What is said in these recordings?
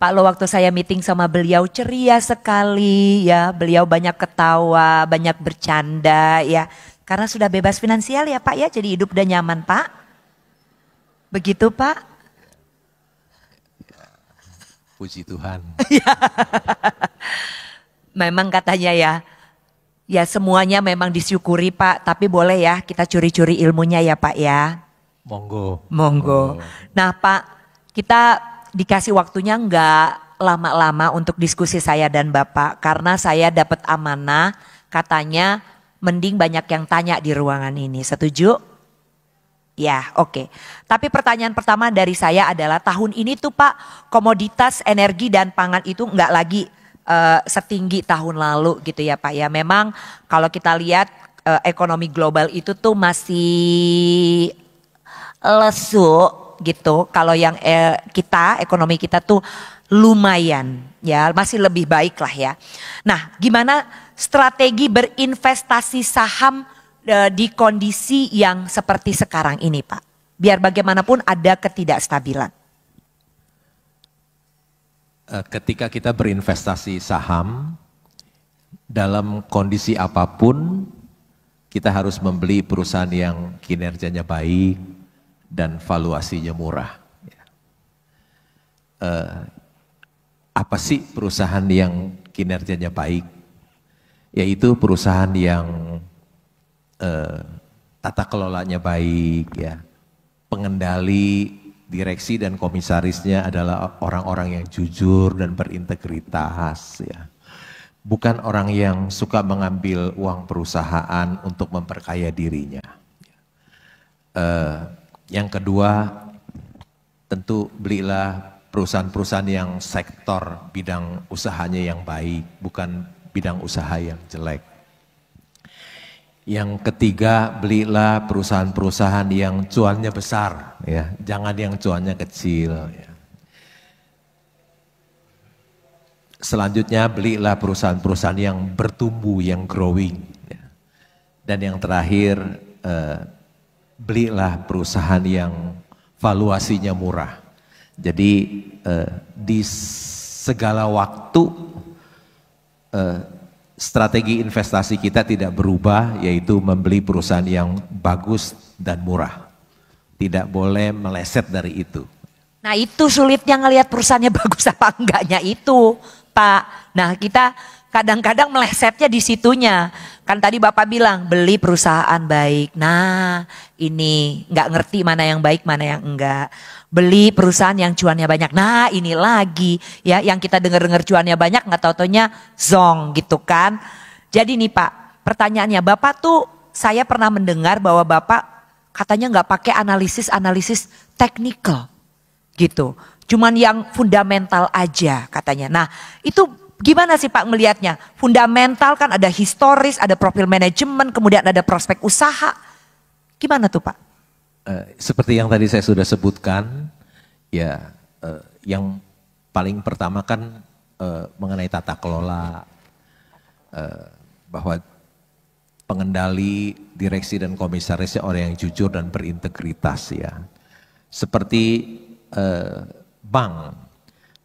Pak Lo waktu saya meeting sama beliau ceria sekali ya. Beliau banyak ketawa, banyak bercanda ya. Karena sudah bebas finansial ya Pak ya, jadi hidup udah nyaman Pak. Begitu Pak. Puji Tuhan. Memang katanya ya, ya semuanya memang disyukuri Pak. Tapi boleh ya kita curi-curi ilmunya ya Pak ya. Monggo. Monggo. Nah Pak, kita dikasih waktunya nggak lama-lama untuk diskusi saya dan Bapak. Karena saya dapat amanah katanya mending banyak yang tanya di ruangan ini. Setuju? Ya oke. Tapi pertanyaan pertama dari saya adalah tahun ini tuh Pak komoditas energi dan pangan itu nggak lagi setinggi tahun lalu gitu ya Pak ya. Memang kalau kita lihat ekonomi global itu tuh masih lesu gitu. Kalau yang ekonomi kita tuh lumayan ya, masih lebih baik lah ya. Nah, gimana strategi berinvestasi saham di kondisi yang seperti sekarang ini, Pak? Biar bagaimanapun ada ketidakstabilan. Ketika kita berinvestasi saham dalam kondisi apapun, kita harus membeli perusahaan yang kinerjanya baik dan valuasinya murah. Apa sih perusahaan yang kinerjanya baik? Yaitu perusahaan yang tata kelolanya baik, ya, pengendali, direksi dan komisarisnya adalah orang-orang yang jujur dan berintegritas, ya. Bukan orang yang suka mengambil uang perusahaan untuk memperkaya dirinya. Yang kedua, tentu belilah perusahaan-perusahaan yang sektor bidang usahanya yang baik, bukan bidang usaha yang jelek. Yang ketiga, belilah perusahaan-perusahaan yang cuannya besar, ya, jangan yang cuannya kecil. Ya. Selanjutnya, belilah perusahaan-perusahaan yang bertumbuh, yang growing. Ya. Dan yang terakhir, belilah perusahaan yang valuasinya murah. Jadi di segala waktu strategi investasi kita tidak berubah, yaitu membeli perusahaan yang bagus dan murah. Tidak boleh meleset dari itu. Nah itu sulitnya ngelihat perusahaannya bagus apa enggaknya itu Pak. Nah kita kadang-kadang melesetnya di situnya. Kan tadi Bapak bilang beli perusahaan baik. Nah ini nggak ngerti mana yang baik mana yang enggak. Beli perusahaan yang cuannya banyak. Nah ini lagi ya yang kita dengar-dengar cuannya banyak nggak tau-taunya zong gitu kan. Jadi nih Pak pertanyaannya Bapak tuh saya pernah mendengar bahwa Bapak katanya nggak pakai analisis teknikal gitu. Cuman yang fundamental aja katanya. Nah itu gimana sih Pak melihatnya? Fundamental kan ada historis, ada profil manajemen, kemudian ada prospek usaha. Gimana tuh Pak? Seperti yang tadi saya sudah sebutkan, ya yang paling pertama kan mengenai tata kelola, bahwa pengendali, direksi dan komisarisnya orang yang jujur dan berintegritas ya. Seperti bank,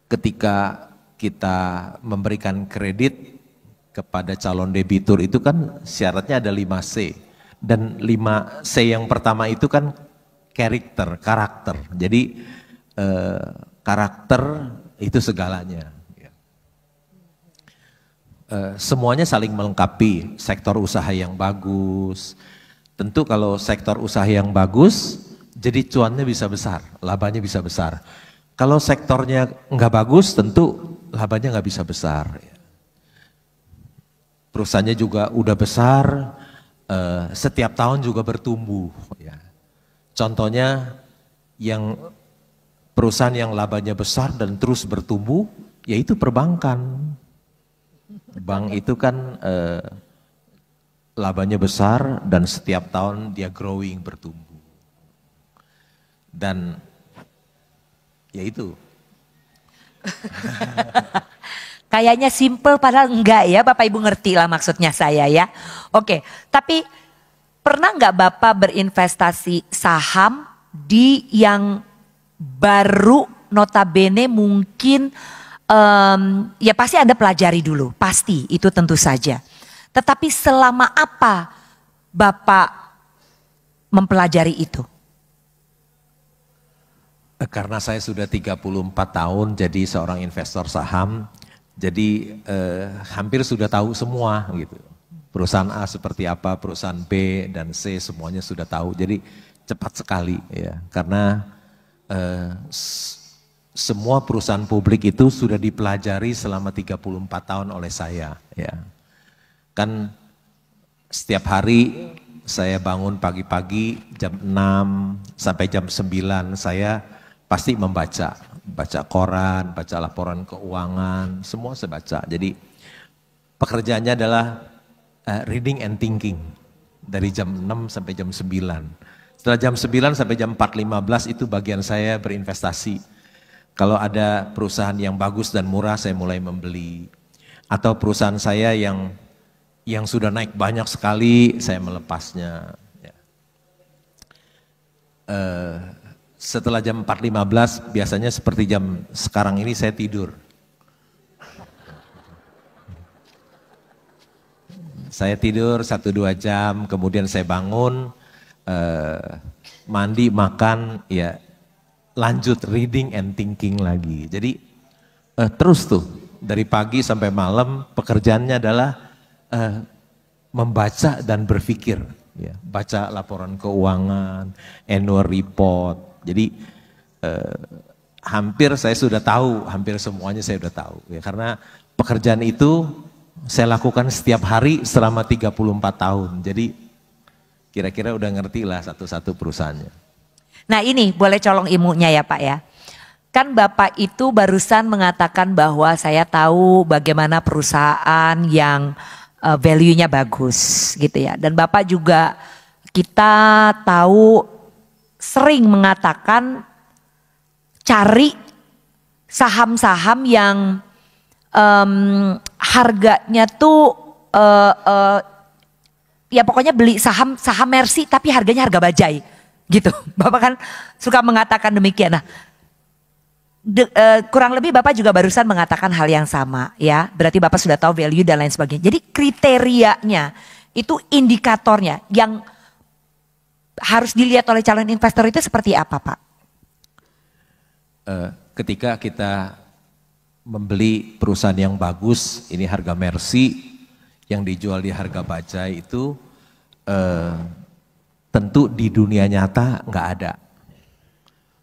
ketika kita memberikan kredit kepada calon debitur itu kan syaratnya ada 5C. Dan 5C yang pertama itu kan karakter. Jadi karakter itu segalanya. Semuanya saling melengkapi, sektor usaha yang bagus. Tentu kalau sektor usaha yang bagus, jadi cuannya bisa besar, labanya bisa besar. Kalau sektornya nggak bagus, tentu labanya nggak bisa besar. Perusahaannya juga udah besar, setiap tahun juga bertumbuh. Ya. Contohnya yang perusahaan yang labanya besar dan terus bertumbuh, yaitu perbankan. Bank itu kan labanya besar dan setiap tahun dia growing, bertumbuh. Dan ya itu. Kayaknya simple padahal enggak ya, Bapak Ibu ngerti lah maksudnya saya ya. Oke, tapi pernah enggak Bapak berinvestasi saham di yang baru notabene mungkin Ya pasti Anda pelajari dulu, pasti itu tentu saja. Tetapi selama apa Bapak mempelajari itu? Karena saya sudah 34 tahun jadi seorang investor saham, jadi hampir sudah tahu semua gitu. Perusahaan A seperti apa, perusahaan B dan C semuanya sudah tahu. Jadi cepat sekali ya, karena semua perusahaan publik itu sudah dipelajari selama 34 tahun oleh saya ya. Kan setiap hari saya bangun pagi-pagi jam 6 sampai jam 9 saya pasti baca koran, baca laporan keuangan, semua saya baca. Jadi pekerjaannya adalah reading and thinking dari jam 6 sampai jam 9. Setelah jam 9 sampai jam 4.15 itu bagian saya berinvestasi. Kalau ada perusahaan yang bagus dan murah saya mulai membeli. Atau perusahaan saya yang sudah naik banyak sekali saya melepasnya. Ya. Setelah jam 4.15 biasanya seperti jam sekarang ini saya tidur. Saya tidur 1-2 jam, kemudian saya bangun, mandi, makan, ya lanjut reading and thinking lagi. Jadi terus tuh dari pagi sampai malam pekerjaannya adalah membaca dan berpikir. Ya, baca laporan keuangan, annual report. Jadi hampir saya sudah tahu, hampir semuanya saya sudah tahu. Ya, karena pekerjaan itu saya lakukan setiap hari selama 34 tahun. Jadi kira-kira udah ngerti lah satu-satu perusahaannya. Nah ini boleh colong ilmunya ya Pak ya. Kan Bapak itu barusan mengatakan bahwa saya tahu bagaimana perusahaan yang value-nya bagus gitu ya. Dan Bapak juga kita tahu sering mengatakan cari saham-saham yang harganya tuh ya pokoknya beli saham Mercy tapi harganya harga bajai gitu. Bapak kan suka mengatakan demikian. Nah, kurang lebih Bapak juga barusan mengatakan hal yang sama ya. Berarti Bapak sudah tahu value dan lain sebagainya. Jadi kriterianya itu indikatornya yang harus dilihat oleh calon investor itu seperti apa Pak? Ketika kita membeli perusahaan yang bagus, ini harga Mercy yang dijual di harga bajai itu tentu di dunia nyata nggak ada.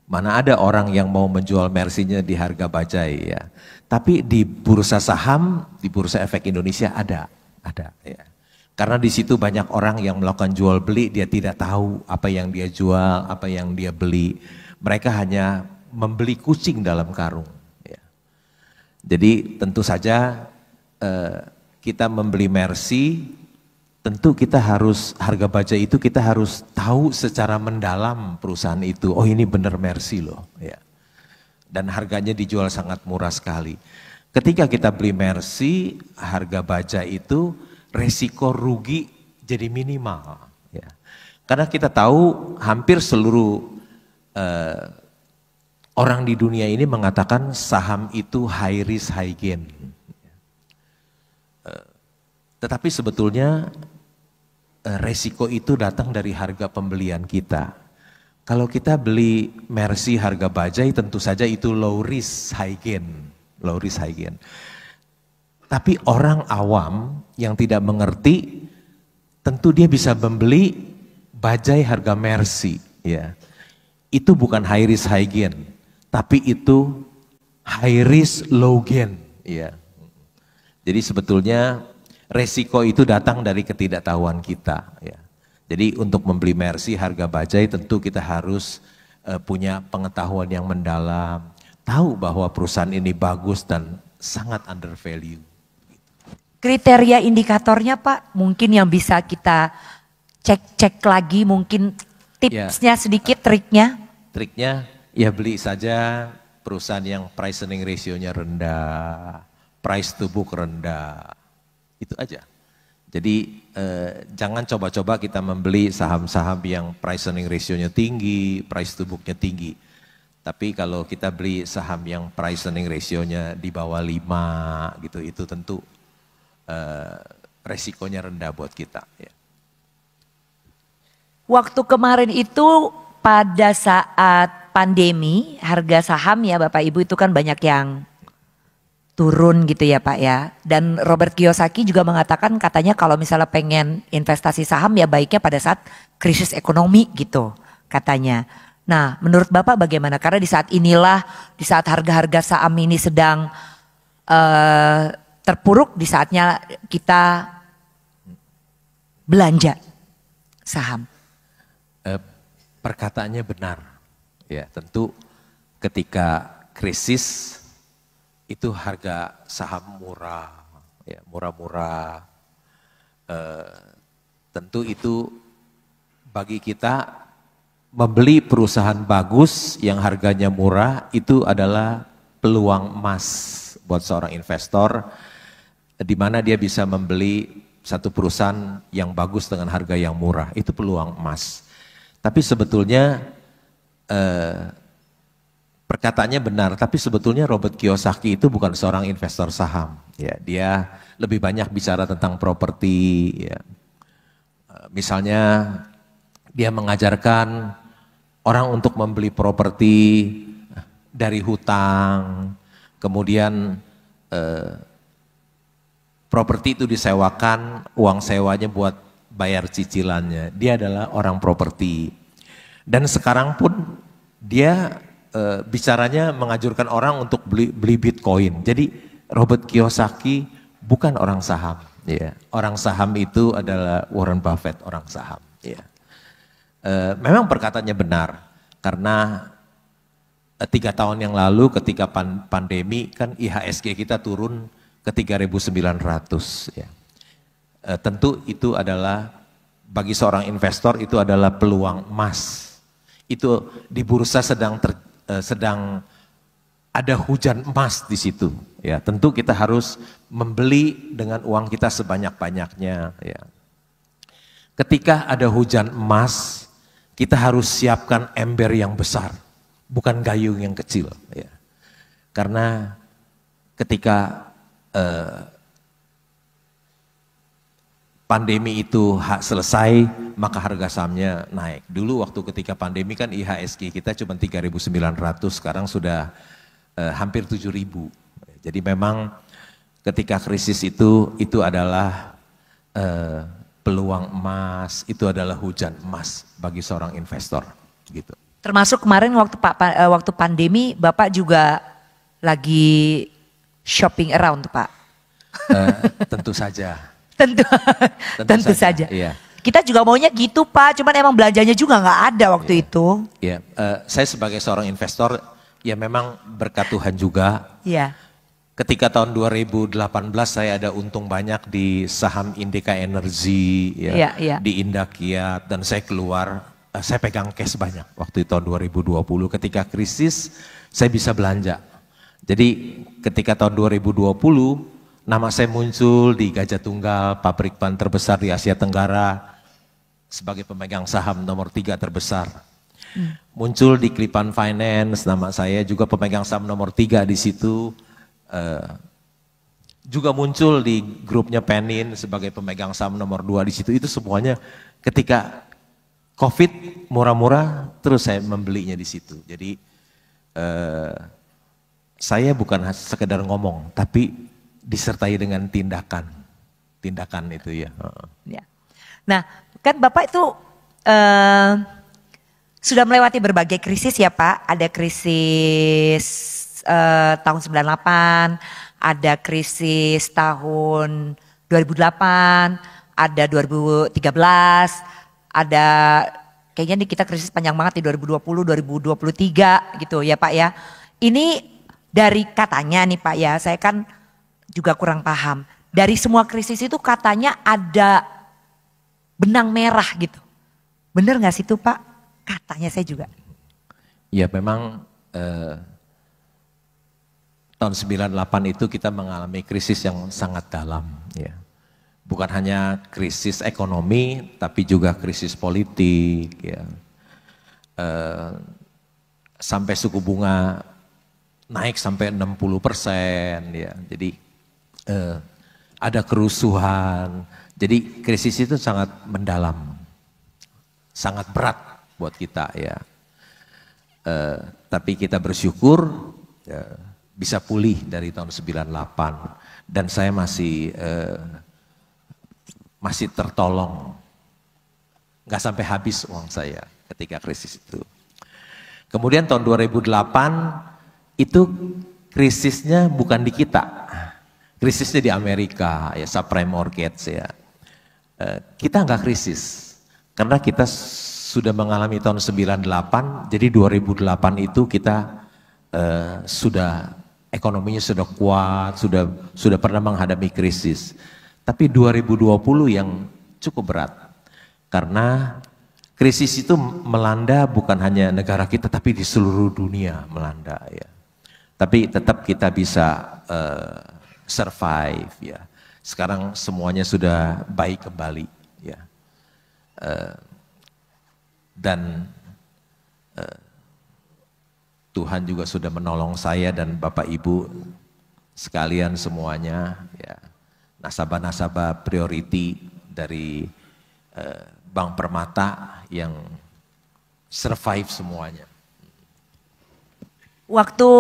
Mana ada orang yang mau menjual Mercy-nya di harga bajai ya. Tapi di bursa saham, di Bursa Efek Indonesia ada ya. Karena di situ banyak orang yang melakukan jual beli, dia tidak tahu apa yang dia jual, apa yang dia beli. Mereka hanya membeli kucing dalam karung. Ya. Jadi tentu saja kita membeli Mercy, tentu kita harus, harga bajai itu kita harus tahu secara mendalam perusahaan itu. Oh ini benar Mercy loh. Ya. Dan harganya dijual sangat murah sekali. Ketika kita beli Mercy, harga bajai itu resiko rugi jadi minimal. Ya. Karena kita tahu hampir seluruh orang di dunia ini mengatakan saham itu high risk high gain. Tetapi sebetulnya resiko itu datang dari harga pembelian kita. Kalau kita beli Mercy harga bajai tentu saja itu low risk high gain. Low risk high gain. Tapi orang awam yang tidak mengerti tentu dia bisa membeli bajai harga Mercy. Ya. Itu bukan high risk high gain. Tapi itu high risk low gain. Ya. Jadi sebetulnya resiko itu datang dari ketidaktahuan kita. Ya. Jadi untuk membeli Mercy harga bajai tentu kita harus punya pengetahuan yang mendalam. Tahu bahwa perusahaan ini bagus dan sangat under value. Kriteria indikatornya Pak mungkin yang bisa kita cek lagi, mungkin tipsnya sedikit, triknya. Triknya ya beli saja perusahaan yang price earning ratio-nya rendah, price to book rendah. Itu aja. Jadi jangan coba-coba kita membeli saham-saham yang price earning ratio-nya tinggi, price to book-nya tinggi. Tapi kalau kita beli saham yang price earning ratio-nya di bawah 5 gitu, itu tentu resikonya rendah buat kita. Ya. Waktu kemarin itu pada saat pandemi harga saham ya Bapak Ibu itu kan banyak yang turun gitu ya Pak ya. Dan Robert Kiyosaki juga mengatakan katanya kalau misalnya pengen investasi saham ya baiknya pada saat krisis ekonomi gitu katanya. Nah menurut Bapak bagaimana? Karena di saat inilah, di saat harga-harga saham ini sedang terpuruk, di saatnya kita belanja saham. Perkataannya benar. Ya, tentu ketika krisis itu harga saham murah, ya, murah-murah. Tentu itu bagi kita membeli perusahaan bagus yang harganya murah itu adalah peluang emas buat seorang investor, di mana dia bisa membeli satu perusahaan yang bagus dengan harga yang murah, itu peluang emas. Tapi sebetulnya perkataannya benar, tapi sebetulnya Robert Kiyosaki itu bukan seorang investor saham. Ya, dia lebih banyak bicara tentang properti. Ya. Misalnya dia mengajarkan orang untuk membeli properti dari hutang, kemudian properti itu disewakan, uang sewanya buat bayar cicilannya. Dia adalah orang properti. Dan sekarang pun dia bicaranya mengajurkan orang untuk beli Bitcoin. Jadi Robert Kiyosaki bukan orang saham. Ya. Orang saham itu adalah Warren Buffett, orang saham. Ya. Memang perkataannya benar, karena 3 tahun yang lalu ketika pandemi kan IHSG kita turun ke 3.900. Ya. Tentu itu adalah bagi seorang investor itu adalah peluang emas. Itu di bursa sedang ada hujan emas di situ. Ya, tentu kita harus membeli dengan uang kita sebanyak-banyaknya. Ya. Ketika ada hujan emas, kita harus siapkan ember yang besar, bukan gayung yang kecil. Ya. Karena ketika pandemi itu selesai, maka harga sahamnya naik. Dulu waktu ketika pandemi kan IHSG kita cuma 3.900, sekarang sudah hampir 7.000. Jadi memang ketika krisis itu adalah peluang emas, itu adalah hujan emas bagi seorang investor. Gitu. Termasuk kemarin waktu pandemi Bapak juga lagi shopping around Pak. Tentu saja. Tentu saja. Iya. Kita juga maunya gitu Pak, cuman emang belanjanya juga nggak ada waktu itu. Iya. Saya sebagai seorang investor ya memang berkat Tuhan juga. Iya. Ketika tahun 2018 saya ada untung banyak di saham Indika Energi, ya, iya. di Indakiat, dan saya keluar, saya pegang cash banyak waktu itu tahun 2020. Ketika krisis saya bisa belanja. Jadi ketika tahun 2020 nama saya muncul di Gajah Tunggal, pabrik ban terbesar di Asia Tenggara, sebagai pemegang saham nomor 3 terbesar. Muncul di Klipan Finance, nama saya juga pemegang saham nomor 3 di situ. Juga muncul di grupnya Penin sebagai pemegang saham nomor 2 di situ. Itu semuanya ketika COVID murah-murah, terus saya membelinya di situ. Jadi saya bukan sekedar ngomong, tapi disertai dengan tindakan itu ya. Ya. Nah, kan Bapak itu sudah melewati berbagai krisis ya Pak. Ada krisis tahun 98, ada krisis tahun 2008, ada 2013, ada kayaknya kita krisis panjang banget di 2020, 2023 gitu ya Pak ya. Ini dari katanya nih Pak ya, saya kan juga kurang paham. Dari semua krisis itu katanya ada benang merah gitu. Bener gak sih itu Pak? Katanya saya juga. Ya memang tahun 98 itu kita mengalami krisis yang sangat dalam. Ya. Bukan hanya krisis ekonomi, tapi juga krisis politik. Ya. sampai suku bunga naik sampai 60%, ya. Jadi ada kerusuhan. Jadi krisis itu sangat mendalam, sangat berat buat kita, ya. Tapi kita bersyukur bisa pulih dari tahun 98 dan saya masih tertolong, nggak sampai habis uang saya ketika krisis itu. Kemudian tahun 2008 itu krisisnya bukan di kita, krisisnya di Amerika, ya, subprime mortgage, ya. Kita nggak krisis karena kita sudah mengalami tahun 98, jadi 2008 itu kita sudah ekonominya sudah kuat, sudah pernah menghadapi krisis. Tapi 2020 yang cukup berat karena krisis itu melanda bukan hanya negara kita tapi di seluruh dunia melanda, ya. Tapi tetap kita bisa survive, ya. Sekarang semuanya sudah baik kembali, ya. Dan Tuhan juga sudah menolong saya dan Bapak Ibu sekalian semuanya, ya. Nasabah-nasabah priority dari Bank Permata yang survive semuanya. Waktu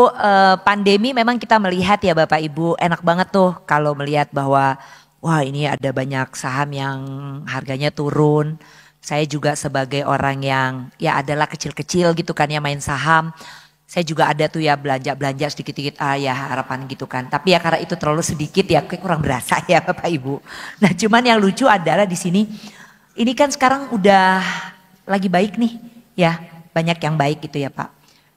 pandemi memang kita melihat ya Bapak Ibu, enak banget tuh kalau melihat bahwa wah ini ada banyak saham yang harganya turun. Saya juga sebagai orang yang ya adalah kecil-kecil gitu kan ya main saham. Saya juga ada tuh ya belanja-belanja sedikit-sedikit ya harapan gitu kan. Tapi ya karena itu terlalu sedikit ya kayak kurang berasa ya Bapak Ibu. Nah cuman yang lucu adalah di sini ini kan sekarang udah lagi baik nih ya. Banyak yang baik gitu ya Pak.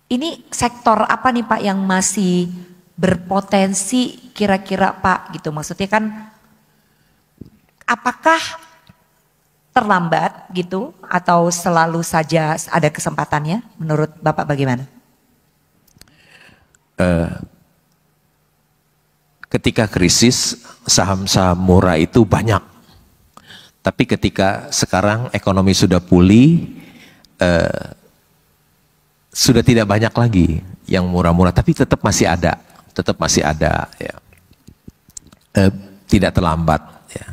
Ini sektor apa nih Pak yang masih berpotensi kira-kira Pak gitu. Maksudnya kan apakah terlambat gitu atau selalu saja ada kesempatannya menurut Bapak bagaimana? Ketika krisis saham-saham murah itu banyak, tapi ketika sekarang ekonomi sudah pulih, sudah tidak banyak lagi yang murah-murah, tapi tetap masih ada, ya. Tidak terlambat, ya.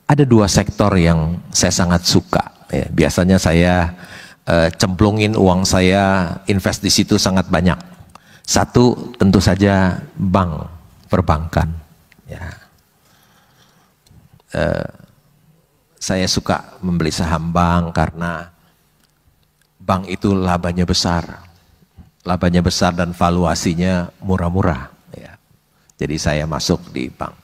Ada dua sektor yang saya sangat suka, ya. Biasanya saya cemplungin uang saya, invest di situ sangat banyak. Satu tentu saja bank, perbankan, ya. Saya suka membeli saham bank karena bank itu labanya besar dan valuasinya murah-murah, ya. Jadi saya masuk di bank.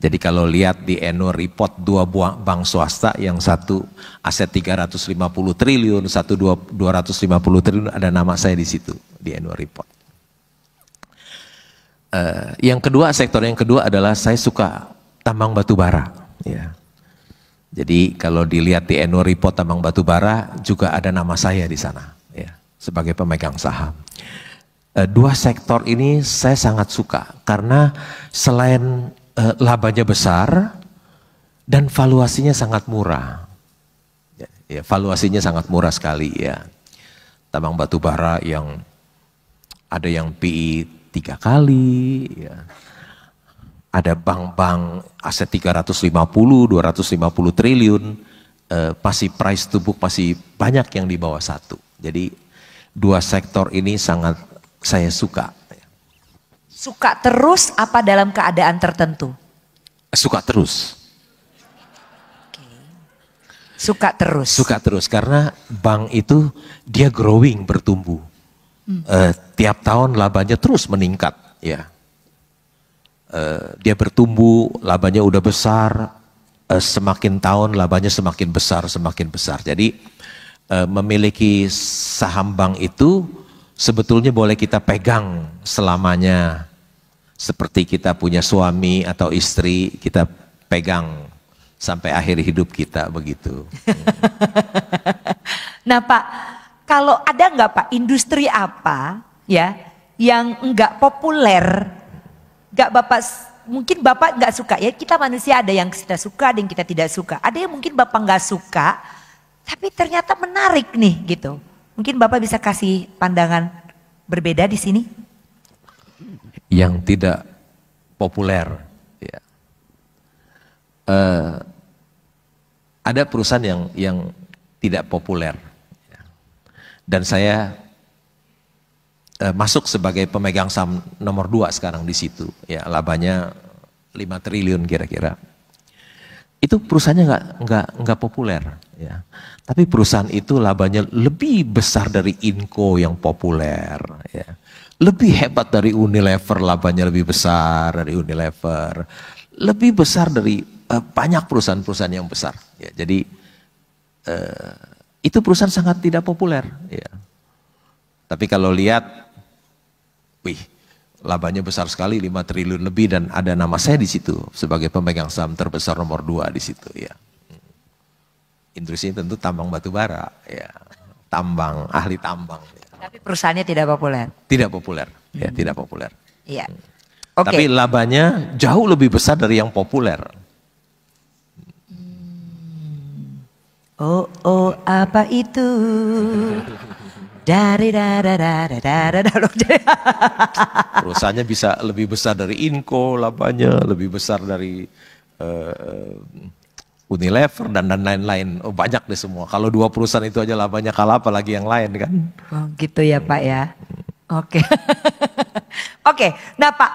Jadi kalau lihat di annual report dua bank swasta, yang satu aset 350 triliun, satu 250 triliun, ada nama saya di situ di annual report. Yang kedua, sektor yang kedua adalah saya suka tambang batu bara, ya. Jadi kalau dilihat di annual report tambang batu bara juga ada nama saya di sana, ya, sebagai pemegang saham. Dua sektor ini saya sangat suka karena selain labanya besar dan valuasinya sangat murah, ya, valuasinya sangat murah sekali, ya. Tambang batu bara yang ada yang PI 3 kali, ya. Ada bank-bank aset 350, 250 triliun, masih price to book masih banyak yang di bawah 1. Jadi dua sektor ini sangat saya suka. Suka terus apa dalam keadaan tertentu? Suka terus. Suka terus. Suka terus karena bank itu dia growing, bertumbuh. Tiap tahun labanya terus meningkat, ya. Dia bertumbuh, labanya udah besar, semakin tahun labanya semakin besar, semakin besar. Jadi memiliki saham bank itu sebetulnya boleh kita pegang selamanya. Seperti kita punya suami atau istri, kita pegang sampai akhir hidup kita, begitu. Nah Pak, kalau ada nggak Pak industri apa ya yang nggak populer, nggak Bapak, mungkin Bapak nggak suka ya, kita manusia ada yang kita suka, ada yang kita tidak suka. Ada yang mungkin Bapak nggak suka, tapi ternyata menarik nih gitu. Mungkin Bapak bisa kasih pandangan berbeda di sini. Yang tidak populer. Ya. Ada perusahaan yang tidak populer. Ya. Dan saya masuk sebagai pemegang saham nomor 2 sekarang di situ. Ya, labanya 5 triliun kira-kira. Itu perusahaannya nggak populer. Ya. Tapi perusahaan itu labanya lebih besar dari Inco yang populer. Ya. Lebih hebat dari Unilever, labanya lebih besar dari Unilever. Lebih besar dari banyak perusahaan-perusahaan yang besar. Ya, jadi itu perusahaan sangat tidak populer. Ya. Tapi kalau lihat, wih, labanya besar sekali 5 triliun lebih dan ada nama saya di situ sebagai pemegang saham terbesar nomor 2 di situ. Ya. Industrinya tentu tambang batu bara, ya, tambang, ahli tambang. Ya. Tapi perusahaannya tidak populer. Tidak populer, ya, tidak populer. Iya. Oke. Tapi labanya jauh lebih besar dari yang populer. Oh, oh, apa itu? Dari Perusahaannya bisa lebih besar dari Inco, labanya lebih besar dari Unilever dan lain-lain. Oh, banyak deh semua. Kalau 2 perusahaan itu aja labanya kalah, apalagi yang lain kan. Oh, gitu ya Pak ya. Oke. Oke, nah Pak,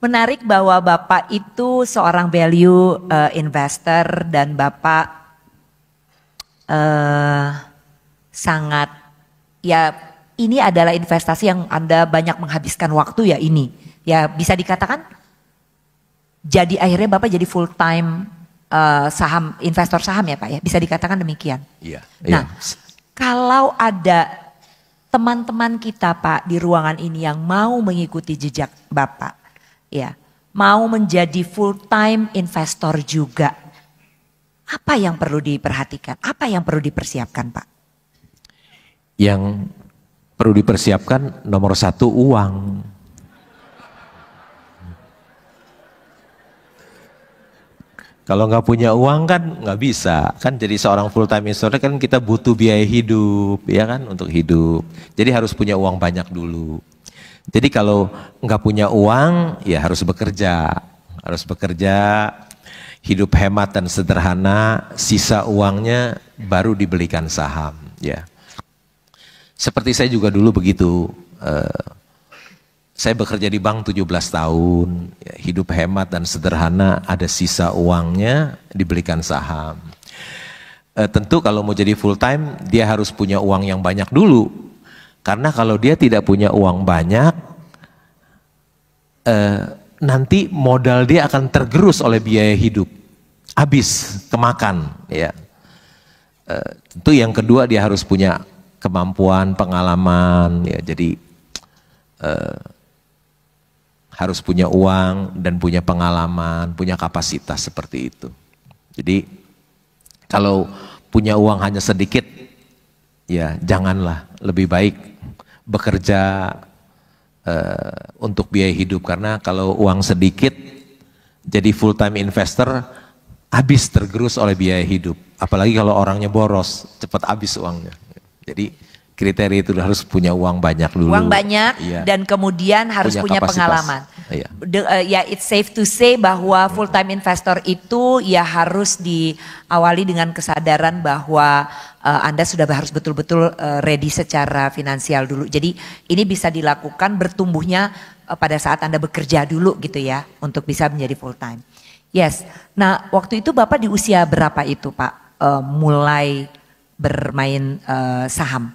menarik bahwa Bapak itu seorang value investor dan Bapak sangat, ya ini adalah investasi yang Anda banyak menghabiskan waktu ya ini. Ya bisa dikatakan jadi akhirnya Bapak jadi full time saham, investor saham ya Pak ya, bisa dikatakan demikian. Iya. Nah, kalau ada teman-teman kita Pak di ruangan ini yang mau mengikuti jejak Bapak, ya, mau menjadi full time investor juga, apa yang perlu diperhatikan? Apa yang perlu dipersiapkan Pak? Yang perlu dipersiapkan nomor 1 uang. Kalau nggak punya uang kan nggak bisa, kan jadi seorang full time investor kan kita butuh biaya hidup, ya kan, untuk hidup. Jadi harus punya uang banyak dulu. Jadi kalau nggak punya uang, ya harus bekerja, hidup hemat dan sederhana, sisa uangnya baru dibelikan saham, ya. Seperti saya juga dulu begitu. Saya bekerja di bank 17 tahun, ya, hidup hemat dan sederhana, ada sisa uangnya dibelikan saham. Tentu kalau mau jadi full time, dia harus punya uang yang banyak dulu. Karena kalau dia tidak punya uang banyak, nanti modal dia akan tergerus oleh biaya hidup. Habis, kemakan. Ya. Tentu yang kedua dia harus punya kemampuan, pengalaman, ya, jadi harus punya uang dan punya pengalaman, punya kapasitas seperti itu. Jadi kalau punya uang hanya sedikit, ya janganlah, lebih baik bekerja untuk biaya hidup. Karena kalau uang sedikit, jadi full time investor, habis tergerus oleh biaya hidup. Apalagi kalau orangnya boros, cepat habis uangnya. Jadi kriteria itu harus punya uang banyak dulu. Uang banyak, iya. Dan kemudian harus punya pengalaman. Iya. Ya, it's safe to say bahwa full time investor itu ya harus diawali dengan kesadaran bahwa Anda sudah harus betul-betul ready secara finansial dulu. Jadi ini bisa dilakukan bertumbuhnya pada saat Anda bekerja dulu gitu ya, untuk bisa menjadi full time. Yes. Nah, waktu itu Bapak di usia berapa itu Pak mulai bermain saham?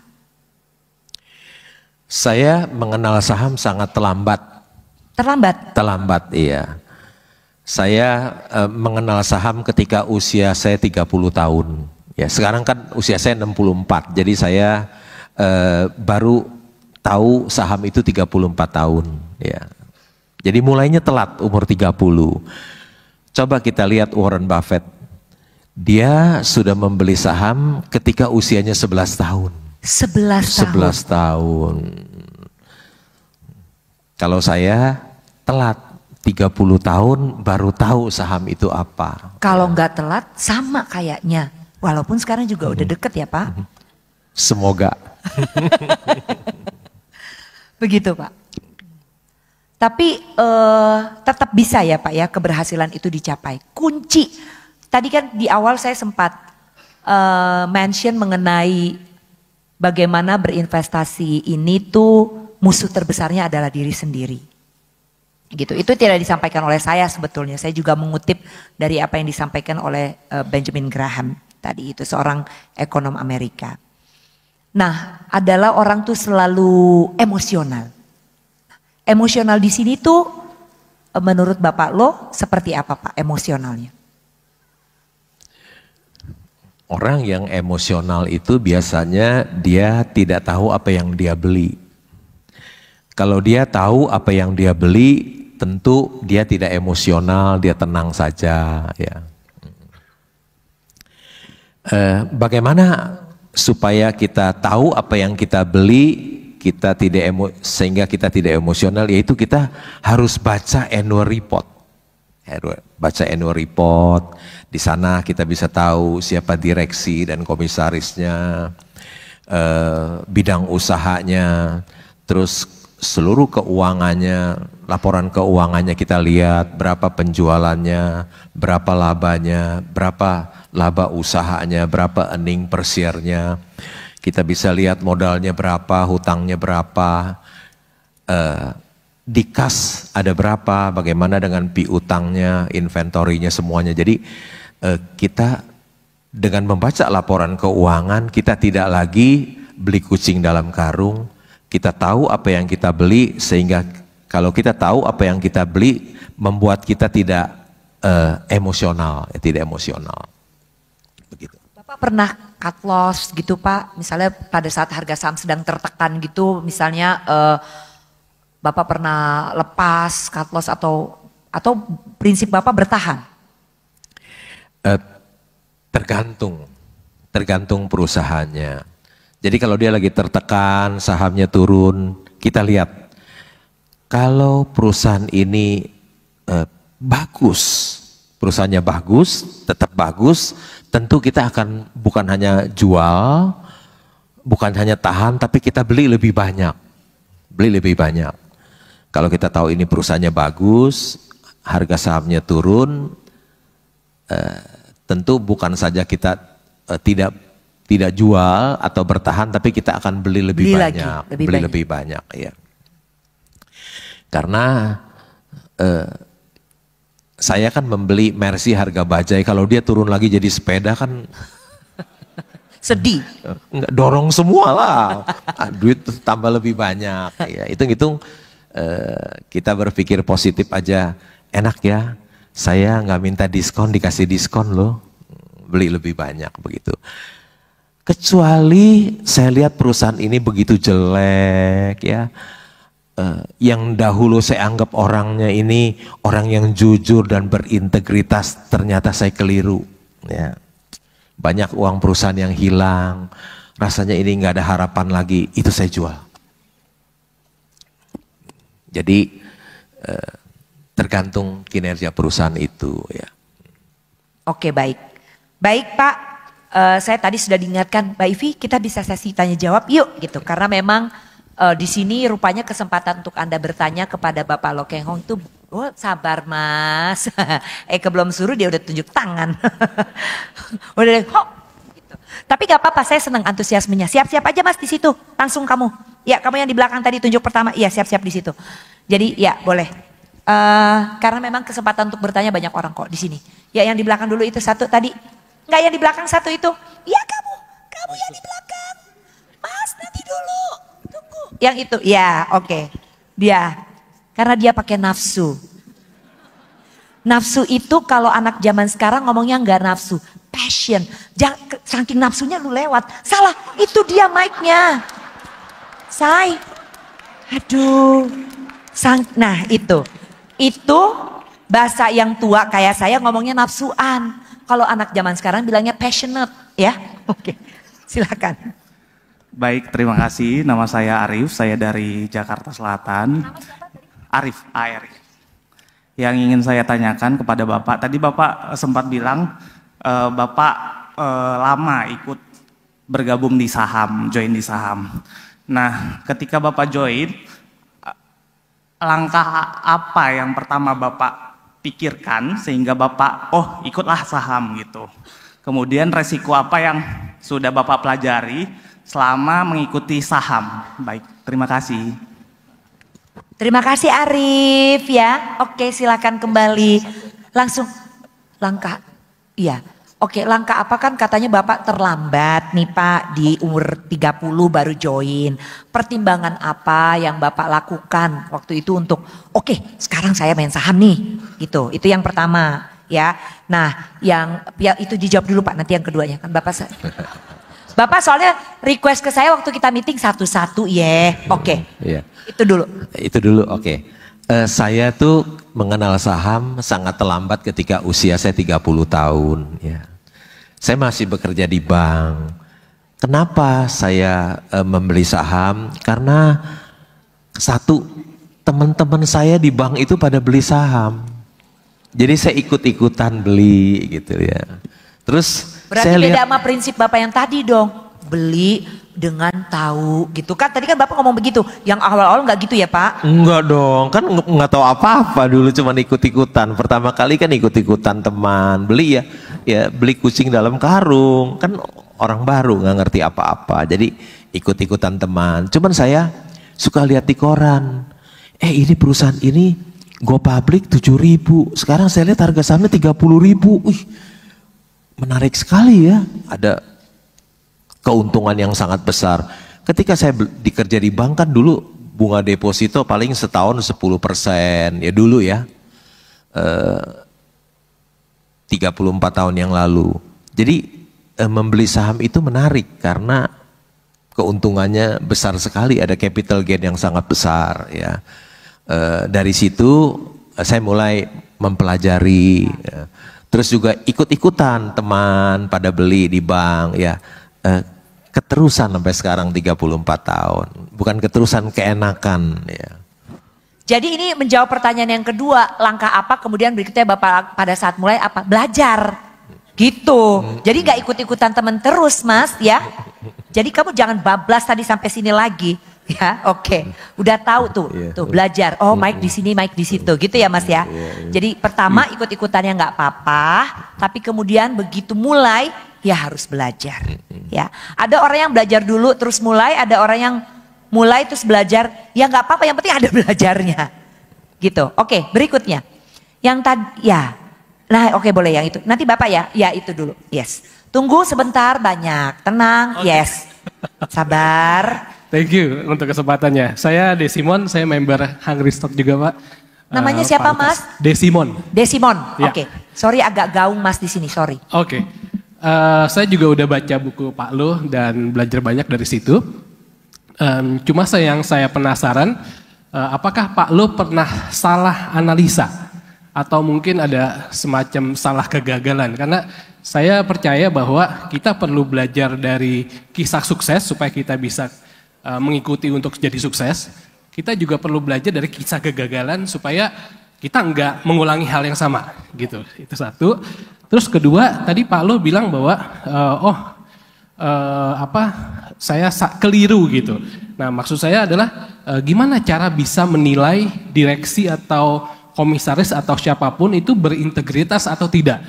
Saya mengenal saham sangat terlambat. Terlambat? Terlambat, iya. Saya mengenal saham ketika usia saya 30 tahun. Ya, sekarang kan usia saya 64, jadi saya baru tahu saham itu 34 tahun. Ya. Jadi mulainya telat, umur 30. Coba kita lihat Warren Buffett. Dia sudah membeli saham ketika usianya 11 tahun. 11 tahun. Kalau saya telat 30 tahun baru tahu saham itu apa. Kalau nggak telat sama kayaknya. Walaupun sekarang juga udah deket ya Pak. Semoga. Begitu Pak. Tapi tetap bisa ya Pak ya keberhasilan itu dicapai. Kunci, tadi kan di awal saya sempat mention mengenai bagaimana berinvestasi ini tuh musuh terbesarnya adalah diri sendiri. Gitu. Itu tidak disampaikan oleh saya sebetulnya. Saya juga mengutip dari apa yang disampaikan oleh Benjamin Graham tadi itu, seorang ekonom Amerika. Nah, adalah orang tuh selalu emosional. Emosional di sini tuh menurut Bapak lo seperti apa Pak emosionalnya? Orang yang emosional itu biasanya dia tidak tahu apa yang dia beli. Kalau dia tahu apa yang dia beli, tentu dia tidak emosional, dia tenang saja. Ya. Bagaimana supaya kita tahu apa yang kita beli, kita tidak sehingga kita tidak emosional, yaitu kita harus baca annual report. Baca annual report, di sana kita bisa tahu siapa direksi dan komisarisnya, bidang usahanya, terus seluruh keuangannya, laporan keuangannya kita lihat, berapa penjualannya, berapa labanya, berapa laba usahanya, berapa earning per share-nya. Kita bisa lihat modalnya berapa, hutangnya berapa, di kas ada berapa, bagaimana dengan piutangnya, inventorinya, semuanya. Jadi kita dengan membaca laporan keuangan, kita tidak lagi beli kucing dalam karung, kita tahu apa yang kita beli, sehingga kalau kita tahu apa yang kita beli, membuat kita tidak emosional, tidak emosional. Begitu. Bapak pernah cut loss gitu Pak, misalnya pada saat harga saham sedang tertekan gitu, misalnya Bapak pernah lepas cut loss atau prinsip Bapak bertahan? Tergantung perusahaannya. Jadi kalau dia lagi tertekan, sahamnya turun, kita lihat kalau perusahaan ini bagus, perusahaannya bagus, tetap bagus, tentu kita akan bukan hanya jual, bukan hanya tahan, tapi kita beli lebih banyak. Beli lebih banyak. Kalau kita tahu ini perusahaannya bagus, harga sahamnya turun, tentu bukan saja kita tidak jual atau bertahan, tapi kita akan beli lebih banyak. Lebih banyak, ya. Karena saya kan membeli Mercy harga bajai, kalau dia turun lagi jadi sepeda kan sedih. Enggak, dorong semua lah. Duit tambah lebih banyak. Ya, hitung-hitung kita berpikir positif aja. Enak ya, saya nggak minta diskon, dikasih diskon loh. Beli lebih banyak begitu. Kecuali saya lihat perusahaan ini begitu jelek ya. Yang dahulu saya anggap orangnya ini orang yang jujur dan berintegritas, ternyata saya keliru. Ya. Banyak uang perusahaan yang hilang, rasanya ini nggak ada harapan lagi, itu saya jual. Jadi tergantung kinerja perusahaan itu ya. Oke, baik. Baik Pak, saya tadi sudah diingatkan Mbak Ivi, kita bisa sesi tanya jawab yuk gitu, karena memang di sini rupanya kesempatan untuk Anda bertanya kepada Bapak Loh Keng Hong itu, oh sabar Mas, belum suruh dia udah tunjuk tangan, udah deh, gitu. Tapi gak apa-apa, saya senang antusiasmenya. Siap-siap aja Mas di situ, langsung kamu. Ya kamu yang di belakang tadi tunjuk pertama, iya siap-siap di situ. Jadi ya boleh, karena memang kesempatan untuk bertanya banyak orang kok di sini. Ya yang di belakang dulu itu satu tadi, nggak yang di belakang satu itu, iya kamu yang di belakang, Mas nanti dulu. Yang itu, ya oke. Dia, karena dia pakai nafsu. Nafsu itu kalau anak zaman sekarang ngomongnya nggak nafsu, passion. Jangan, saking nafsunya lu lewat. Salah, itu dia mic-nya. Say, aduh. Nah itu bahasa yang tua kayak saya ngomongnya nafsuan. Kalau anak zaman sekarang bilangnya passionate, ya. Oke, silakan. Baik, terima kasih. Nama saya Arif, saya dari Jakarta Selatan. Arif, Arif. Yang ingin saya tanyakan kepada Bapak, tadi Bapak sempat bilang Bapak lama ikut bergabung di saham, join di saham. Nah, ketika Bapak join, langkah apa yang pertama Bapak pikirkan sehingga Bapak, oh ikutlah saham gitu. Kemudian resiko apa yang sudah Bapak pelajari selama mengikuti saham? Baik, terima kasih. Terima kasih Arif ya. Oke, silakan kembali. Langsung langkah. Iya. Oke, langkah apa kan katanya Bapak terlambat nih Pak di umur 30 baru join. Pertimbangan apa yang Bapak lakukan waktu itu untuk oke, sekarang saya main saham nih. Gitu. Itu yang pertama ya. Nah, yang ya itu dijawab dulu Pak, nanti yang keduanya kan Bapak soalnya request ke saya waktu kita meeting satu-satu ya. Oke. Iya. Itu dulu. Itu dulu, oke. Saya tuh mengenal saham sangat terlambat ketika usia saya 30 tahun. Ya. Saya masih bekerja di bank. Kenapa saya membeli saham? Karena satu, teman-teman saya di bank itu pada beli saham. Jadi saya ikut-ikutan beli gitu ya. Terus berarti saya beda lihat, sama prinsip Bapak yang tadi dong. Beli dengan tahu gitu kan. Tadi kan Bapak ngomong begitu. Yang awal-awal nggak gitu ya Pak? enggak dong, kan nggak tahu apa-apa dulu, cuma ikut-ikutan. Pertama kali kan ikut-ikutan teman, beli ya beli kucing dalam karung. Kan orang baru nggak ngerti apa-apa, jadi ikut-ikutan teman. Cuman saya suka lihat di koran, ini perusahaan ini go public 7.000, sekarang saya lihat harga sahamnya 30.000. Menarik sekali ya, ada keuntungan yang sangat besar. Ketika saya dikerja di bank kan dulu bunga deposito paling setahun 10% ya dulu ya. 34 tahun yang lalu. Jadi membeli saham itu menarik karena keuntungannya besar sekali, ada capital gain yang sangat besar ya. Dari situ saya mulai mempelajari ya. Terus juga ikut-ikutan teman pada beli di bank ya. Keterusan sampai sekarang 34 tahun. Bukan keterusan, keenakan ya. Jadi ini menjawab pertanyaan yang kedua, langkah apa kemudian berikutnya Bapak pada saat mulai apa? Belajar. Gitu. Jadi gak ikut-ikutan teman terus Mas ya. Jadi kamu jangan bablas tadi sampai sini lagi. Ya, oke. Udah tahu tuh, tuh belajar. Oh, Mike di sini, Mike di situ, gitu ya, Mas ya. Jadi pertama ikut-ikutannya nggak apa-apa, tapi kemudian begitu mulai ya harus belajar. Ya, ada orang yang belajar dulu terus mulai, ada orang yang mulai terus belajar. Ya nggak apa-apa, yang penting ada belajarnya. Gitu. Oke, berikutnya. Yang tadi, ya. Nah, oke boleh yang itu. Nanti Bapak ya, ya itu dulu. Yes. Tunggu sebentar, banyak. Tenang, yes. Sabar. Thank you untuk kesempatannya. Saya Desimon, saya member Hungry Stock juga Pak. Namanya siapa Mas? Desimon. Desimon, Ya. Oke. Sorry agak gaung Mas di sini, sorry. Oke. Saya juga udah baca buku Pak Lu dan belajar banyak dari situ. Cuma yang saya penasaran, apakah Pak Lu pernah salah analisa? Atau mungkin ada semacam salah kegagalan? Karena saya percaya bahwa kita perlu belajar dari kisah sukses supaya kita bisa mengikuti untuk jadi sukses. Kita juga perlu belajar dari kisah kegagalan supaya kita enggak mengulangi hal yang sama gitu. Itu satu. Terus kedua, tadi Pak Lo bilang bahwa saya keliru gitu. Nah, maksud saya adalah gimana cara bisa menilai direksi atau komisaris atau siapapun itu berintegritas atau tidak.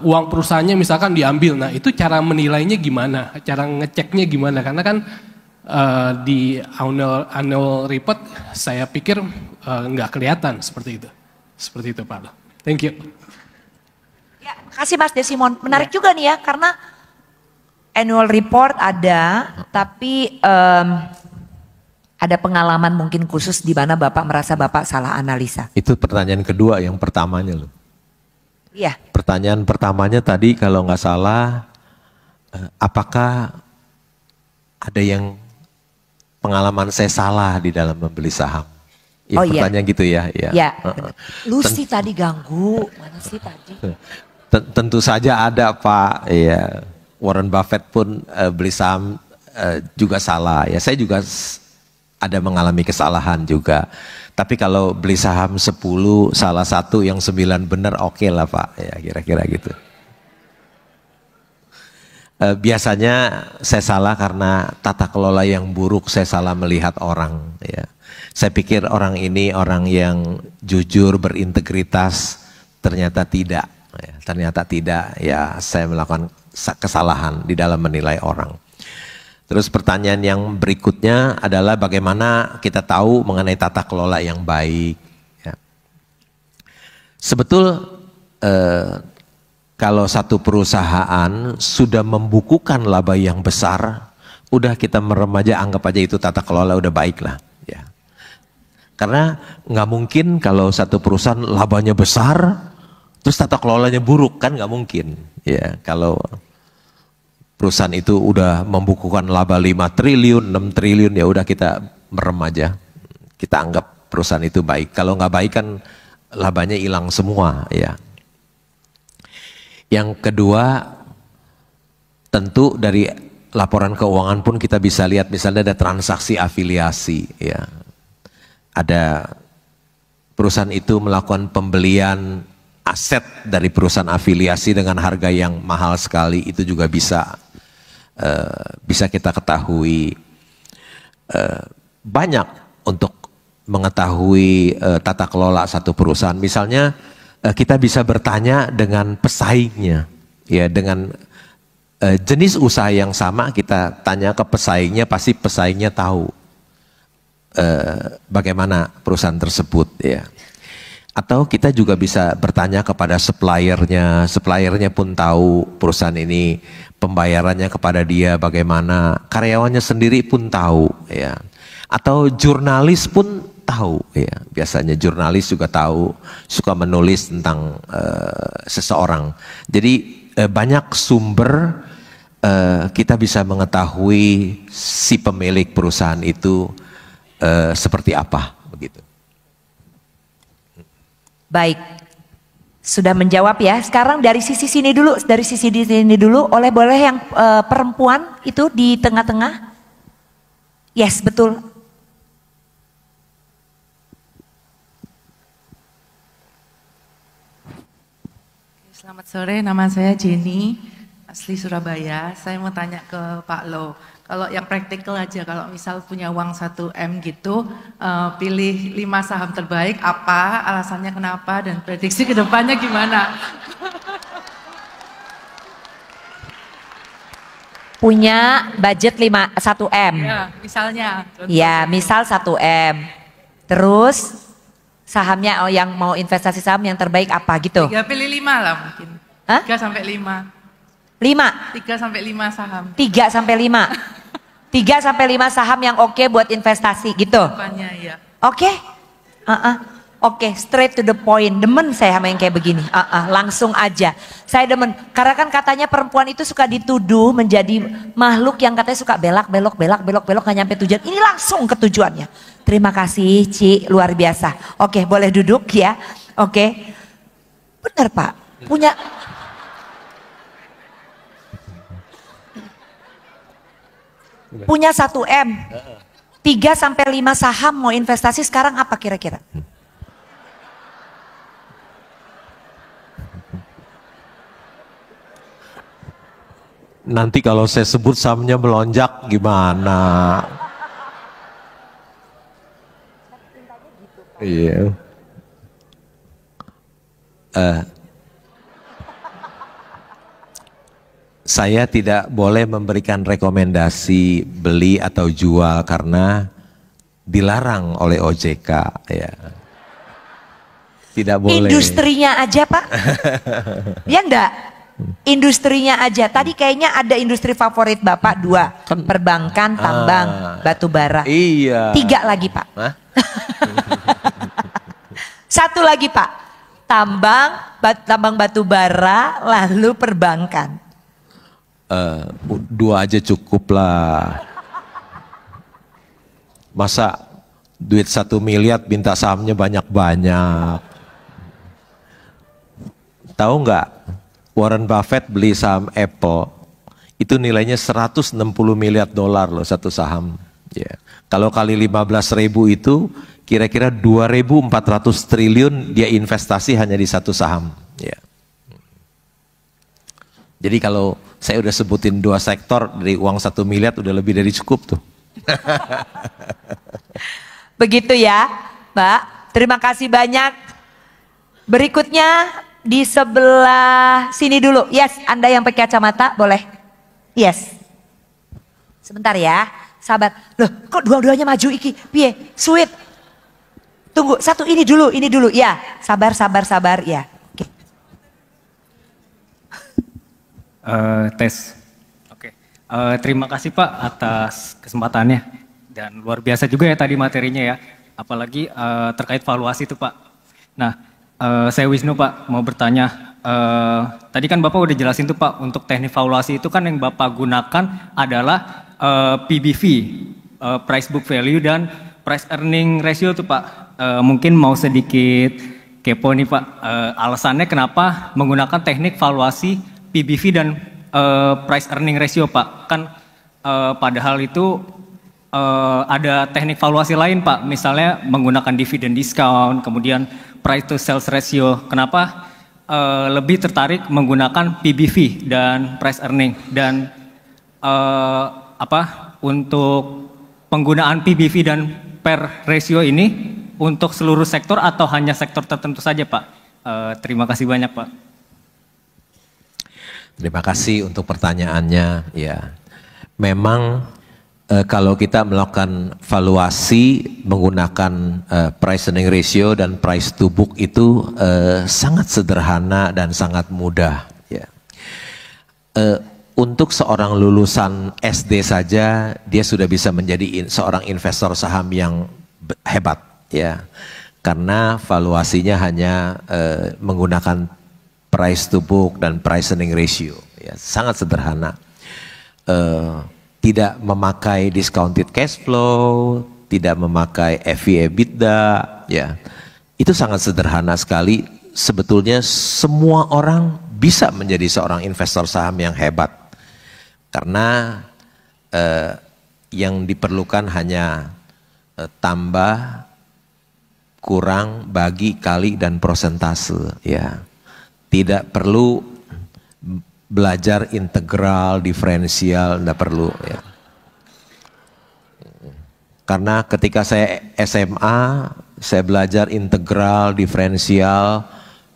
Uang perusahaannya misalkan diambil, nah itu cara menilainya gimana, cara ngeceknya gimana, karena kan di annual report saya pikir nggak kelihatan seperti itu Pak. Thank you. Ya, kasih Mas Desimon. Menarik juga nih ya, karena annual report ada, tapi ada pengalaman mungkin khusus di mana Bapak merasa Bapak salah analisa. Itu pertanyaan kedua, yang pertamanya loh. Iya. Pertanyaan pertamanya tadi kalau nggak salah, apakah ada yang pengalaman saya salah di dalam membeli saham? Ya, pertanyaan gitu ya. Ya. Lucy tadi ganggu, mana sih tadi? Tentu saja ada Pak. Ya, Warren Buffett pun beli saham juga salah. Ya, saya juga ada mengalami kesalahan juga. Tapi kalau beli saham 10, salah satu yang 9 benar, oke lah Pak. Ya, kira-kira gitu. Biasanya saya salah karena tata kelola yang buruk, saya salah melihat orang. Ya. Saya pikir orang ini orang yang jujur, berintegritas, ternyata tidak. Ya, ternyata tidak. Ya, saya melakukan kesalahan di dalam menilai orang. Terus pertanyaan yang berikutnya adalah bagaimana kita tahu mengenai tata kelola yang baik. Ya. Kalau satu perusahaan sudah membukukan laba yang besar, udah kita merem aja, anggap aja itu tata kelola udah baik lah. Ya. Karena nggak mungkin kalau satu perusahaan labanya besar, terus tata kelolanya buruk, kan nggak mungkin. Ya, kalau perusahaan itu udah membukukan laba 5 triliun, 6 triliun, ya udah kita merem aja. Kita anggap perusahaan itu baik. Kalau nggak baik kan labanya hilang semua, ya. Yang kedua, tentu dari laporan keuangan pun kita bisa lihat misalnya ada transaksi afiliasi, ya. Ada perusahaan itu melakukan pembelian aset dari perusahaan afiliasi dengan harga yang mahal sekali, itu juga bisa kita ketahui. Banyak untuk mengetahui tata kelola satu perusahaan. Misalnya kita bisa bertanya dengan pesaingnya, ya, dengan jenis usaha yang sama kita tanya ke pesaingnya, pasti pesaingnya tahu bagaimana perusahaan tersebut, ya. Atau kita juga bisa bertanya kepada suppliernya, suppliernya pun tahu perusahaan ini pembayarannya kepada dia bagaimana, karyawannya sendiri pun tahu, ya. Atau jurnalis pun tahu, ya. Biasanya jurnalis juga tahu, suka menulis tentang seseorang. Jadi banyak sumber kita bisa mengetahui si pemilik perusahaan itu seperti apa, begitu. Baik, sudah menjawab ya. Sekarang dari sisi sini dulu, boleh yang perempuan itu di tengah-tengah. Yes, betul. Selamat sore, nama saya Jenny, asli Surabaya. Saya mau tanya ke Pak Lo, kalau yang praktikal aja, kalau misal punya uang 1 M gitu, pilih 5 saham terbaik, apa alasannya kenapa, dan prediksi kedepannya gimana? Punya budget 1 M. Ya, misalnya. Ya, misal 1 M. Terus sahamnya yang mau investasi saham yang terbaik apa gitu? 3 pilih 5 lah mungkin. Hah? 3 sampai 5. 5? 3 sampai 5 saham. 3 sampai 5. 3 sampai 5 saham yang oke buat investasi gitu. Depannya ya. Oke? Oke, straight to the point. Demen saya sama yang kayak begini. Langsung aja. Saya demen. Karena kan katanya perempuan itu suka dituduh menjadi makhluk yang katanya suka belok gak nyampe tujuan. Ini langsung ke tujuannya. Terima kasih Ci, luar biasa. Oke, boleh duduk ya. Oke. Benar Pak. Punya 1 M. 3 sampai 5 saham mau investasi sekarang apa kira-kira? Nanti kalau saya sebut sahamnya melonjak gimana? Iya. Saya tidak boleh memberikan rekomendasi beli atau jual karena dilarang oleh OJK, ya. Tidak boleh. Industrinya aja Pak? Ya enggak? Industrinya aja. Tadi kayaknya ada industri favorit Bapak 2. Perbankan, tambang, batu bara. Iya. 3 lagi Pak. 1 lagi Pak. Tambang batu bara, lalu perbankan. 2 aja cukup lah. Masa duit 1 miliar minta sahamnya banyak-banyak. Tahu nggak? Warren Buffett beli saham Apple, itu nilainya 160 miliar dolar loh satu saham. Ya. Kalau kali 15.000 itu kira-kira 2.400 triliun dia investasi hanya di satu saham. Ya. Jadi kalau saya udah sebutin 2 sektor dari uang 1 miliar udah lebih dari cukup tuh. Begitu ya, Mbak. Terima kasih banyak. Berikutnya di sebelah sini dulu. Yes, Anda yang pakai kacamata boleh. Yes. Sebentar ya, sabar. Loh, kok dua-duanya maju iki? Piye? Sweet. Tunggu, satu ini dulu. Ya, sabar, ya. Oke. Tes. Oke. Terima kasih Pak atas kesempatannya dan luar biasa juga ya tadi materinya ya. Apalagi terkait valuasi itu Pak. Nah, saya Wisnu Pak mau bertanya. Tadi kan Bapak udah jelasin tuh Pak untuk teknik valuasi itu kan yang Bapak gunakan adalah PBV, price book value dan price earning ratio tuh Pak. Mungkin mau sedikit kepo nih Pak. Alasannya kenapa menggunakan teknik valuasi PBV dan price earning ratio Pak? Kan padahal itu ada teknik valuasi lain Pak, misalnya menggunakan dividend discount, kemudian price to sales ratio. Kenapa lebih tertarik menggunakan PBV dan price earning? Dan untuk penggunaan PBV dan per ratio ini untuk seluruh sektor atau hanya sektor tertentu saja Pak? Terima kasih banyak Pak. Terima kasih untuk pertanyaannya. Ya, memang kalau kita melakukan valuasi menggunakan price earning ratio dan price to book itu sangat sederhana dan sangat mudah. Ya. Untuk seorang lulusan SD saja dia sudah bisa menjadi seorang investor saham yang hebat, ya, karena valuasinya hanya menggunakan price to book dan price earning ratio, ya, sangat sederhana. Tidak memakai discounted cash flow, tidak memakai EV/EBITDA, ya, itu sangat sederhana sekali. Sebetulnya semua orang bisa menjadi seorang investor saham yang hebat, karena yang diperlukan hanya tambah, kurang, bagi, kali, dan persentase, ya. Tidak perlu belajar integral, diferensial, tidak perlu, ya. Karena ketika saya SMA, saya belajar integral, diferensial,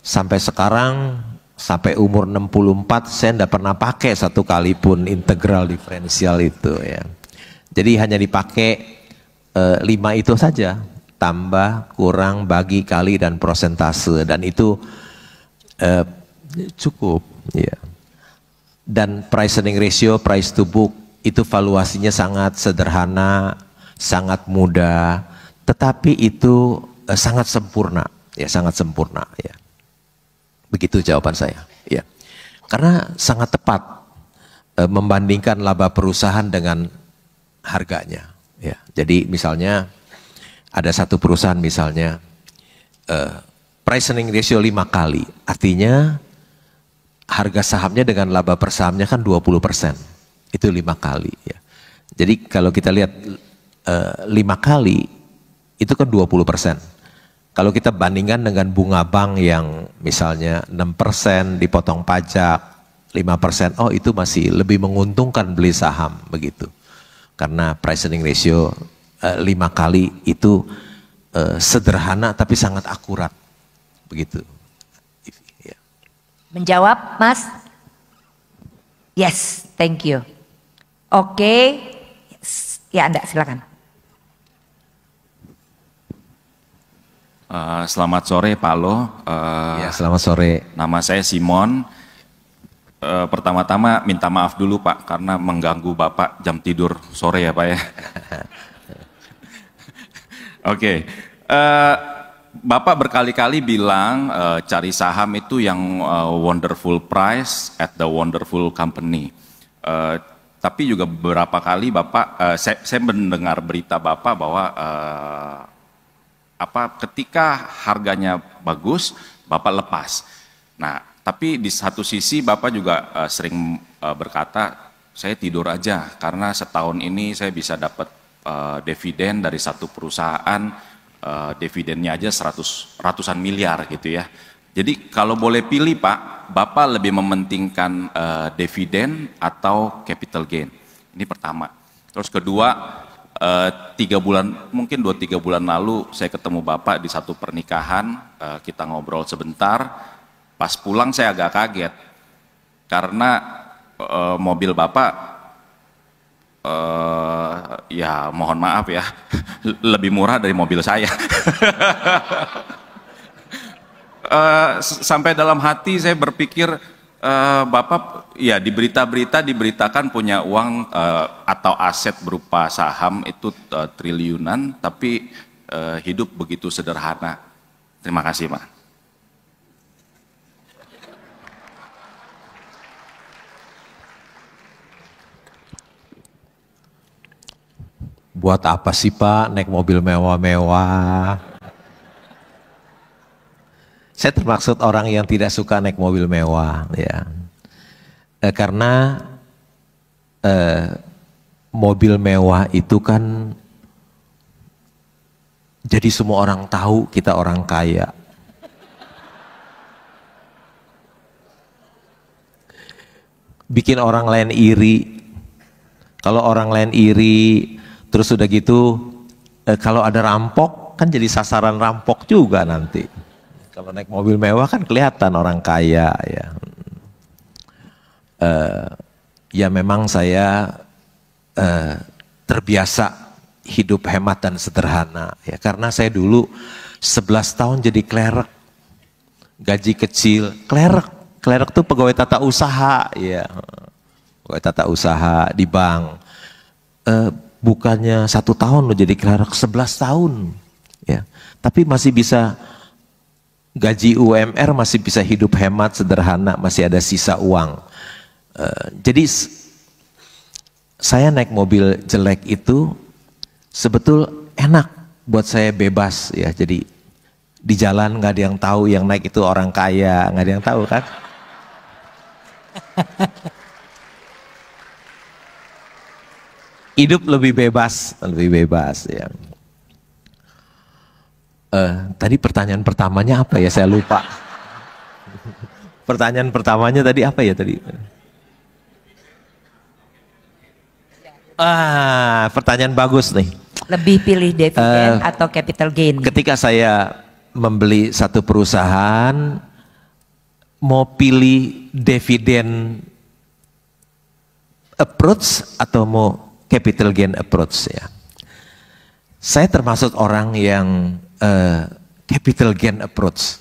sampai sekarang, sampai umur 64, saya tidak pernah pakai satu kali pun integral, diferensial itu, ya. Jadi hanya dipakai 5 itu saja, tambah, kurang, bagi, kali, dan persentase, dan itu cukup, ya. Dan price earning ratio, price to book itu valuasinya sangat sederhana, sangat mudah, tetapi itu sangat sempurna, ya, sangat sempurna, ya. Begitu jawaban saya, ya. Karena sangat tepat membandingkan laba perusahaan dengan harganya, ya. Jadi misalnya ada satu perusahaan misalnya price earning ratio 5 kali, artinya harga sahamnya dengan laba per sahamnya kan 20%, itu 5 kali, ya. Jadi kalau kita lihat 5 kali itu kan 20%. Kalau kita bandingkan dengan bunga bank yang misalnya 6% dipotong pajak 5%, oh itu masih lebih menguntungkan beli saham, begitu. Karena price earning ratio 5 kali itu sederhana tapi sangat akurat, begitu. Ya. Menjawab, Mas? Yes, thank you. Oke, ya Anda silakan. Selamat sore Pak Lo. Ya, selamat sore. Nama saya Simon. Pertama-tama minta maaf dulu Pak karena mengganggu Bapak jam tidur sore ya Pak ya. Oke. Bapak berkali-kali bilang cari saham itu yang wonderful price at the wonderful company. Tapi juga beberapa kali Bapak, saya mendengar berita Bapak bahwa ketika harganya bagus, Bapak lepas. Nah, tapi di satu sisi Bapak juga sering berkata, saya tidur aja karena setahun ini saya bisa dapat dividen dari satu perusahaan, dividennya aja ratusan miliar gitu ya. Jadi kalau boleh pilih Pak, Bapak lebih mementingkan dividen atau capital gain? Ini pertama. Terus kedua, 2-3 bulan lalu saya ketemu Bapak di satu pernikahan, kita ngobrol sebentar. Pas pulang saya agak kaget karena mobil Bapak, ya mohon maaf ya, lebih murah dari mobil saya. Sampai dalam hati saya berpikir, Bapak ya di berita-berita diberitakan punya uang atau aset berupa saham itu triliunan, tapi hidup begitu sederhana. Terima kasih, Pak. Buat apa sih Pak naik mobil mewah-mewah? Saya termaksud orang yang tidak suka naik mobil mewah, ya. Karena mobil mewah itu kan jadi semua orang tahu kita orang kaya. Bikin orang lain iri. Kalau orang lain iri, terus udah gitu, kalau ada rampok kan jadi sasaran rampok juga nanti. Kalau naik mobil mewah kan kelihatan orang kaya ya. Ya memang saya terbiasa hidup hemat dan sederhana ya, karena saya dulu 11 tahun jadi klerek, gaji kecil, klerek tuh pegawai tata usaha ya, pegawai tata usaha di bank. Bukannya 1 tahun lo jadi klerek, 11 tahun ya, tapi masih bisa gaji UMR, masih bisa hidup hemat sederhana, masih ada sisa uang. Jadi saya naik mobil jelek itu sebetul enak buat saya, bebas ya. Jadi di jalan nggak ada yang tahu yang naik itu orang kaya, nggak ada yang tahu kan. Hidup lebih bebas ya. Tadi pertanyaan pertamanya apa ya, saya lupa. Pertanyaan pertamanya tadi apa ya tadi? Pertanyaan bagus nih. Lebih pilih dividen atau capital gain? Ketika saya membeli satu perusahaan, mau pilih dividen approach atau mau capital gain approach ya. Saya termasuk orang yang capital gain approach,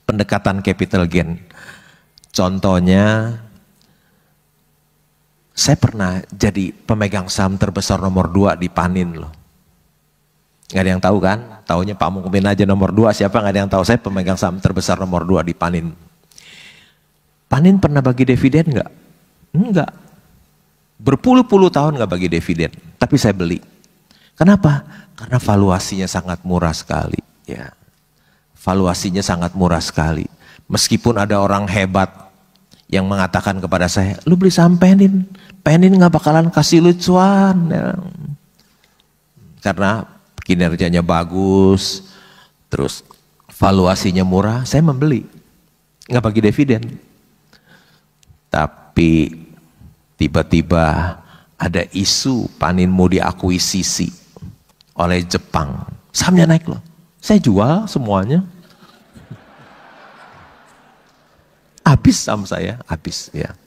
pendekatan capital gain. Contohnya, saya pernah jadi pemegang saham terbesar nomor 2 di Panin loh. Nggak ada yang tahu kan? Taunya Pak Mukmin aja nomor 2, siapa nggak ada yang tahu saya pemegang saham terbesar nomor 2 di Panin. Panin pernah bagi dividen nggak? Enggak. Berpuluh-puluh tahun nggak bagi dividen, tapi saya beli. Kenapa? Karena valuasinya sangat murah sekali. Ya, valuasinya sangat murah sekali. Meskipun ada orang hebat yang mengatakan kepada saya, lu beli saham Penin nggak bakalan kasih lu cuan. Ya. Karena kinerjanya bagus, terus valuasinya murah, saya membeli, nggak bagi dividen. Tapi tiba-tiba ada isu Panin mau diakuisisi oleh Jepang, sahamnya naik loh, saya jual semuanya, habis saham saya, habis ya.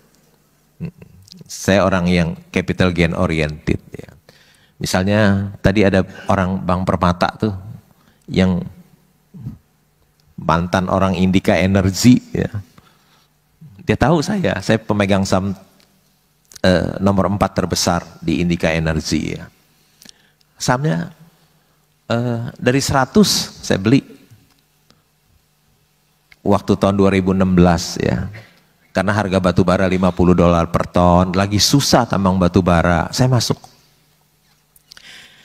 Saya orang yang capital gain oriented ya. Misalnya tadi ada orang Bank Permata tuh yang mantan orang Indika Energy ya. Dia tahu saya pemegang saham nomor 4 terbesar di Indika Energy ya. Sahamnya dari 100 saya beli waktu tahun 2016 ya. Karena harga batu bara $50 per ton, lagi susah tambang batu bara, saya masuk.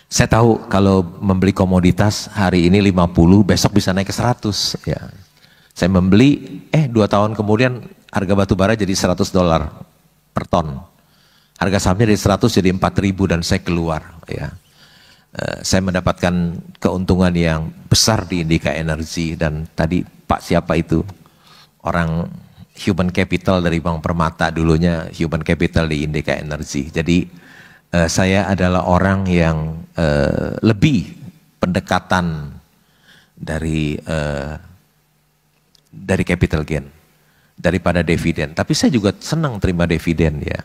Saya tahu kalau membeli komoditas hari ini 50, besok bisa naik ke 100 ya. Saya membeli, 2 tahun kemudian harga batu bara jadi $100 per ton. Harga sahamnya dari 100 jadi 4.000 dan saya keluar ya. Saya mendapatkan keuntungan yang besar di Indika Energy. Dan tadi Pak siapa itu? orang human capital dari Bank Permata, dulunya human capital di Indika Energy. Jadi saya adalah orang yang lebih pendekatan dari capital gain daripada dividen. Tapi saya juga senang terima dividen ya.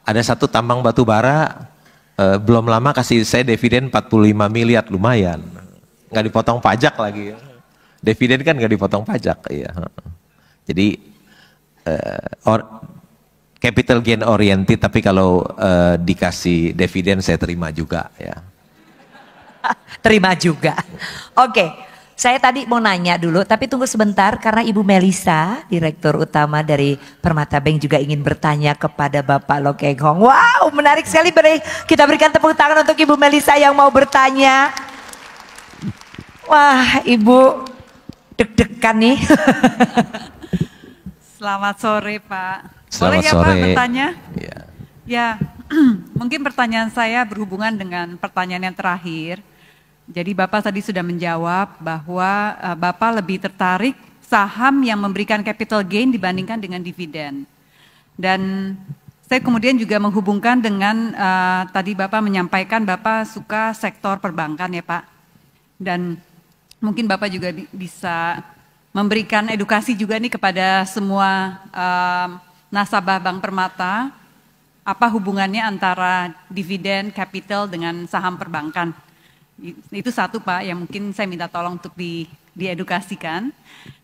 Ada satu tambang batu bara belum lama kasih saya dividen 45 miliar, lumayan. Nggak dipotong pajak lagi. Dividen kan nggak dipotong pajak ya. Jadi capital gain oriented, tapi kalau dikasih dividen saya terima juga ya. Terima juga. Oke, saya tadi mau nanya dulu, tapi tunggu sebentar karena Ibu Melisa, Direktur Utama dari Permata Bank juga ingin bertanya kepada Bapak Loh Keng Hong. Wow, menarik sekali. Kita berikan tepuk tangan untuk Ibu Melisa yang mau bertanya. Wah, Ibu deg-degan nih. Selamat sore Pak. Selamat Boleh ya sore. Pak bertanya? Ya. Ya, mungkin pertanyaan saya berhubungan dengan pertanyaan yang terakhir. Jadi Bapak tadi sudah menjawab bahwa Bapak lebih tertarik saham yang memberikan capital gain dibandingkan dengan dividen. Dan saya kemudian juga menghubungkan dengan tadi Bapak menyampaikan Bapak suka sektor perbankan ya Pak. Dan mungkin Bapak juga bisa memberikan edukasi juga nih kepada semua nasabah Bank Permata, apa hubungannya antara dividen, capital dengan saham perbankan. Itu satu Pak yang mungkin saya minta tolong untuk diedukasikan.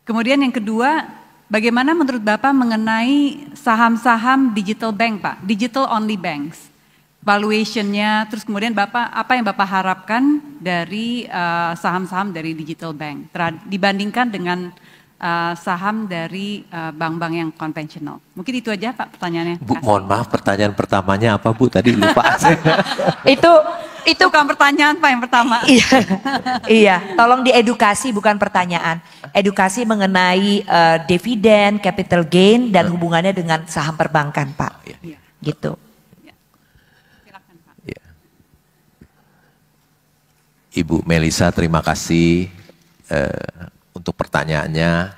Kemudian yang kedua, bagaimana menurut Bapak mengenai saham-saham digital bank Pak, digital only banks, valuationnya, terus kemudian Bapak apa yang Bapak harapkan dari saham-saham dari digital bank dibandingkan dengan saham dari bank-bank yang konvensional. Mungkin itu aja Pak pertanyaannya. Bu, mohon maaf, pertanyaan pertamanya apa Bu? Tadi lupa. Itu bukan pertanyaan Pak yang pertama. Iya, tolong diedukasi bukan pertanyaan. Edukasi mengenai dividen, capital gain dan hubungannya dengan saham perbankan Pak. Gitu. Silakan Pak. Ibu Melisa, terima kasih untuk pertanyaannya.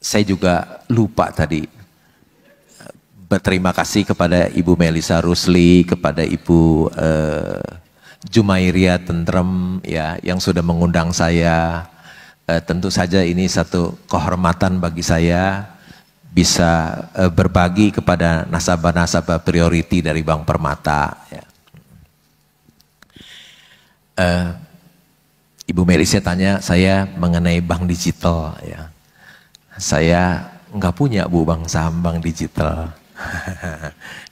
Saya juga lupa tadi. Berterima kasih kepada Ibu Melisa Rusli, kepada Ibu Jumairia Tentrem ya yang sudah mengundang saya. Tentu saja ini satu kehormatan bagi saya bisa berbagi kepada nasabah-nasabah priority dari Bank Permata. Ya. Ibu Melisa tanya saya mengenai bank digital ya. Saya nggak punya Bu saham bank digital.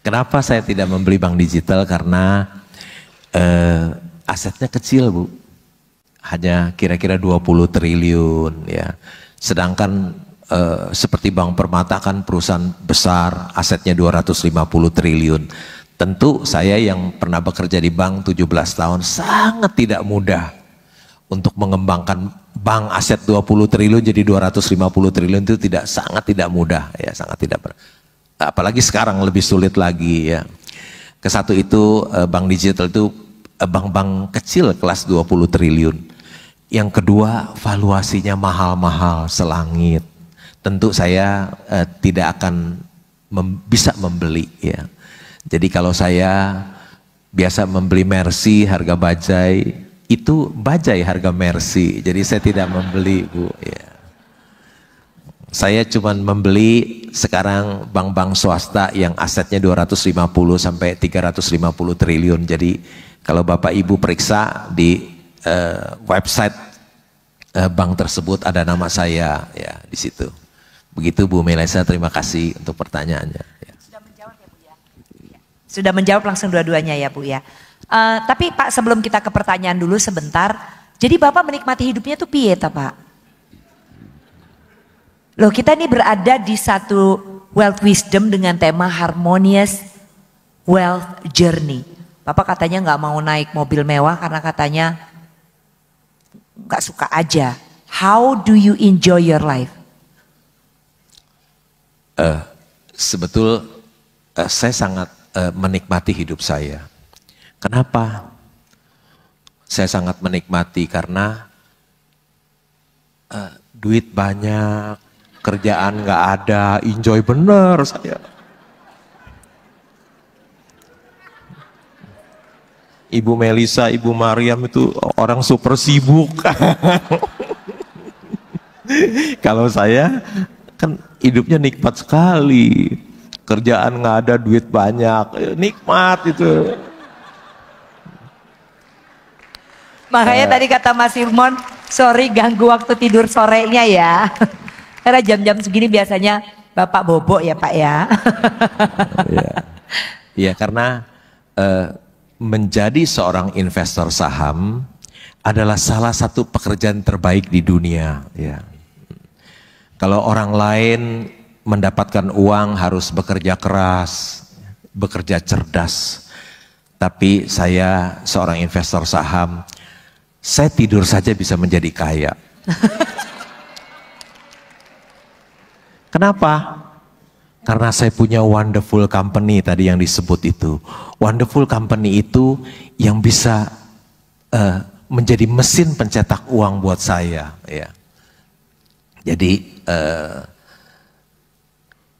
Kenapa saya tidak membeli bank digital? Karena asetnya kecil Bu, hanya kira-kira 20 triliun ya. Sedangkan seperti Bank Permata kan perusahaan besar, asetnya 250 triliun. Tentu saya yang pernah bekerja di bank 17 tahun sangat tidak mudah untuk mengembangkan bank aset 20 triliun jadi 250 triliun itu sangat tidak mudah ya, sangat tidak. Apalagi sekarang lebih sulit lagi ya. Kesatu itu bank digital itu bank-bank kecil kelas 20 triliun. Yang kedua valuasinya mahal-mahal selangit. Tentu saya tidak akan bisa membeli ya. Jadi kalau saya biasa membeli Mercy harga bajai, itu bajai harga Mercy. Jadi saya tidak membeli Bu ya. Saya cuma membeli sekarang bank-bank swasta yang asetnya 250 sampai 350 triliun. Jadi kalau Bapak Ibu periksa di website bank tersebut ada nama saya ya di situ. Begitu Bu Melisa, terima kasih untuk pertanyaannya. Ya. Sudah menjawab ya Bu ya? Sudah menjawab langsung dua-duanya ya Bu ya. Tapi Pak sebelum kita ke pertanyaan dulu sebentar. Jadi Bapak menikmati hidupnya tuh piye ta Pak? Loh kita ini berada di satu wealth wisdom dengan tema harmonious wealth journey. Bapak katanya nggak mau naik mobil mewah karena katanya nggak suka aja. How do you enjoy your life? Saya sangat menikmati hidup saya. Kenapa? Saya sangat menikmati karena duit banyak, kerjaan nggak ada, enjoy bener saya. Ibu Melisa, Ibu Mariam itu orang super sibuk. Kalau saya kan hidupnya nikmat sekali. Kerjaan nggak ada, duit banyak, nikmat itu. Makanya tadi kata Mas Firmon, sorry ganggu waktu tidur sorenya ya. Karena jam-jam segini biasanya Bapak bobok ya Pak ya. Iya, karena menjadi seorang investor saham adalah salah satu pekerjaan terbaik di dunia. Ya. Kalau orang lain mendapatkan uang harus bekerja keras, bekerja cerdas. Tapi saya seorang investor saham, saya tidur saja bisa menjadi kaya. Kenapa? Karena saya punya wonderful company tadi yang disebut itu. Wonderful company itu yang bisa menjadi mesin pencetak uang buat saya. Ya. Jadi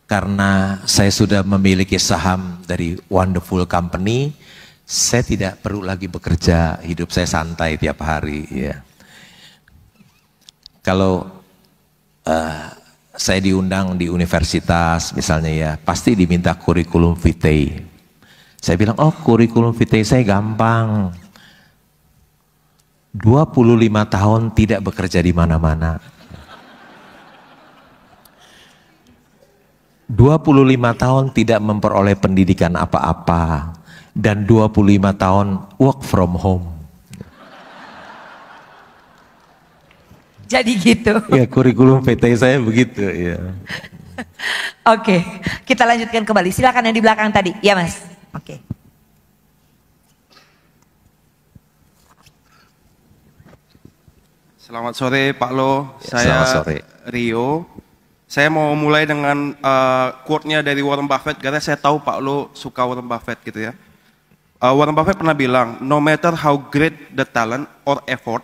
karena saya sudah memiliki saham dari wonderful company, saya tidak perlu lagi bekerja, hidup saya santai tiap hari. Ya. Kalau saya diundang di universitas misalnya ya, pasti diminta kurikulum vitae. Saya bilang, oh kurikulum vitae saya gampang. 25 tahun tidak bekerja di mana-mana. 25 tahun tidak memperoleh pendidikan apa-apa. Dan 25 tahun work from home. Jadi gitu. Ya kurikulum vitae saya begitu ya. Oke, kita lanjutkan kembali. Silakan yang di belakang tadi. Ya Mas. Oke. Selamat sore Pak Lo, Ya, saya selamat sore. Rio. Saya mau mulai dengan quote-nya dari Warren Buffett, karena saya tahu Pak Lo suka Warren Buffett gitu ya. Warren Buffett pernah bilang, no matter how great the talent or effort,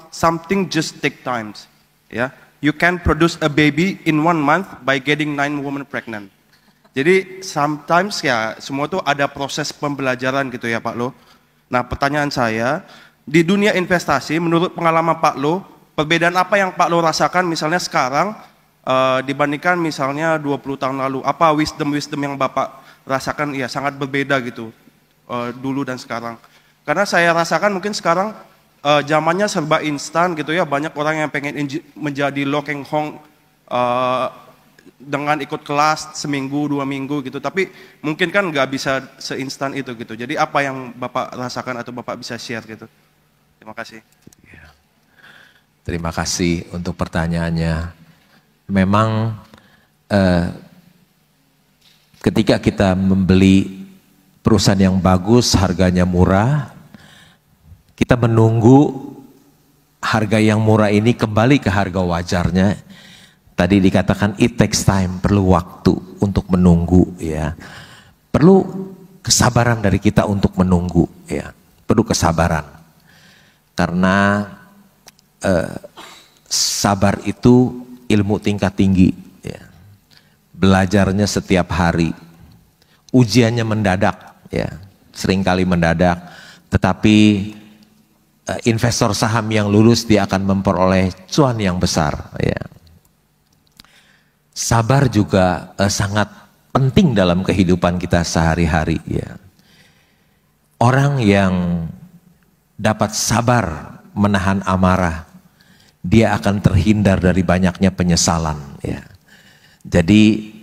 something just take times. Ya, you can produce a baby in 1 month by getting 9 women pregnant. Jadi sometimes ya semua tuh ada proses pembelajaran gitu ya Pak Lo. Nah pertanyaan saya, di dunia investasi menurut pengalaman Pak Lo, perbedaan apa yang Pak Lo rasakan misalnya sekarang dibandingkan misalnya 20 tahun lalu? Apa wisdom yang Bapak rasakan ya sangat berbeda gitu dulu dan sekarang? Karena saya rasakan mungkin sekarang zamannya serba instan gitu ya, banyak orang yang pengen menjadi Lo Keng Hong dengan ikut kelas seminggu 2 minggu gitu, tapi mungkin kan nggak bisa seinstan itu gitu. Jadi apa yang Bapak rasakan atau Bapak bisa share gitu? Terima kasih. Terima kasih untuk pertanyaannya. Memang ketika kita membeli perusahaan yang bagus, harganya murah, kita menunggu harga yang murah ini kembali ke harga wajarnya. Tadi dikatakan it takes time, perlu waktu untuk menunggu ya. Perlu kesabaran dari kita untuk menunggu ya. Perlu kesabaran. Karena sabar itu ilmu tingkat tinggi ya. Belajarnya setiap hari. Ujiannya mendadak ya. Seringkali mendadak, tetapi investor saham yang lulus dia akan memperoleh cuan yang besar ya. Sabar juga sangat penting dalam kehidupan kita sehari-hari ya. Orang yang dapat sabar menahan amarah, dia akan terhindar dari banyaknya penyesalan ya. Jadi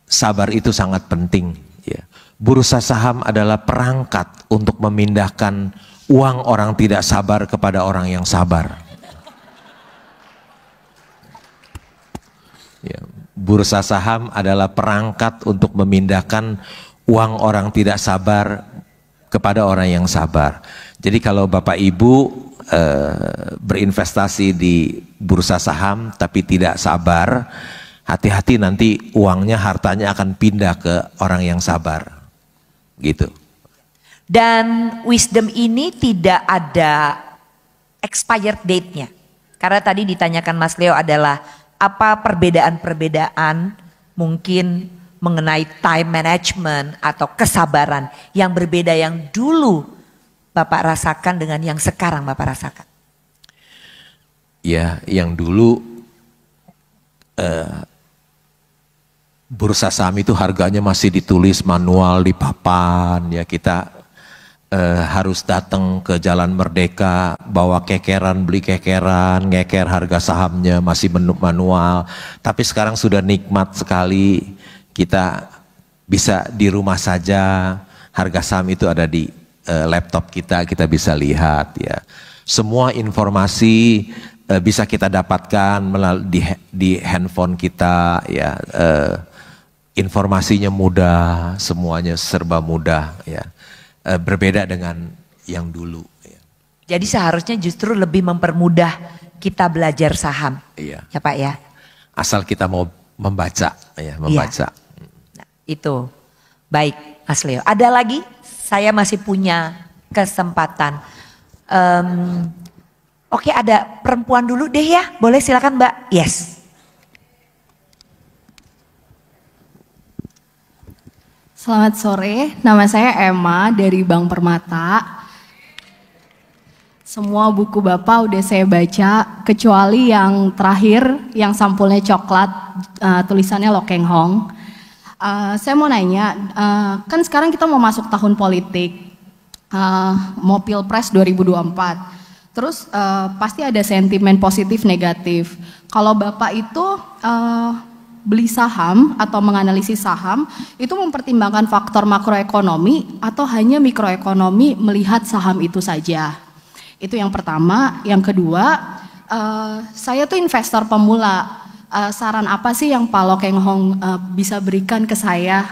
sabar itu sangat penting ya. Bursa saham adalah perangkat untuk memindahkan uang orang tidak sabar kepada orang yang sabar. Ya, bursa saham adalah perangkat untuk memindahkan uang orang tidak sabar kepada orang yang sabar. Jadi kalau Bapak Ibu berinvestasi di bursa saham tapi tidak sabar, hati-hati nanti uangnya, hartanya akan pindah ke orang yang sabar. Gitu. Dan wisdom ini tidak ada expired date-nya. Karena tadi ditanyakan Mas Leo adalah apa perbedaan-perbedaan mungkin mengenai time management atau kesabaran yang berbeda yang dulu Bapak rasakan dengan yang sekarang Bapak rasakan. Ya, yang dulu bursa saham itu harganya masih ditulis manual di papan, ya kita harus datang ke Jalan Merdeka, bawa kekeran, beli kekeran, ngeker harga sahamnya masih manual. Tapi sekarang sudah nikmat sekali, kita bisa di rumah saja, harga saham itu ada di laptop kita bisa lihat ya. Semua informasi bisa kita dapatkan melalui di handphone kita ya. Informasinya mudah, semuanya serba mudah ya. Berbeda dengan yang dulu. Ya. Jadi seharusnya justru lebih mempermudah kita belajar saham, Iya. ya Pak ya. Asal kita mau membaca, ya membaca. Iya. Nah, itu baik Mas Leo. Ada lagi? Saya masih punya kesempatan. Oke, ada perempuan dulu deh ya, boleh silakan Mbak. Yes. Selamat sore, nama saya Emma dari Bank Permata. Semua buku Bapak udah saya baca, kecuali yang terakhir, yang sampulnya coklat, tulisannya Lo Keng Hong. Saya mau nanya, kan sekarang kita mau masuk tahun politik, mau Pilpres 2024. Terus pasti ada sentimen positif negatif. Kalau Bapak itu beli saham atau menganalisis saham itu mempertimbangkan faktor makroekonomi atau hanya mikroekonomi melihat saham itu saja? Itu yang pertama. Yang kedua, saya tuh investor pemula. Saran apa sih yang Pak Lo Keng Hong bisa berikan ke saya?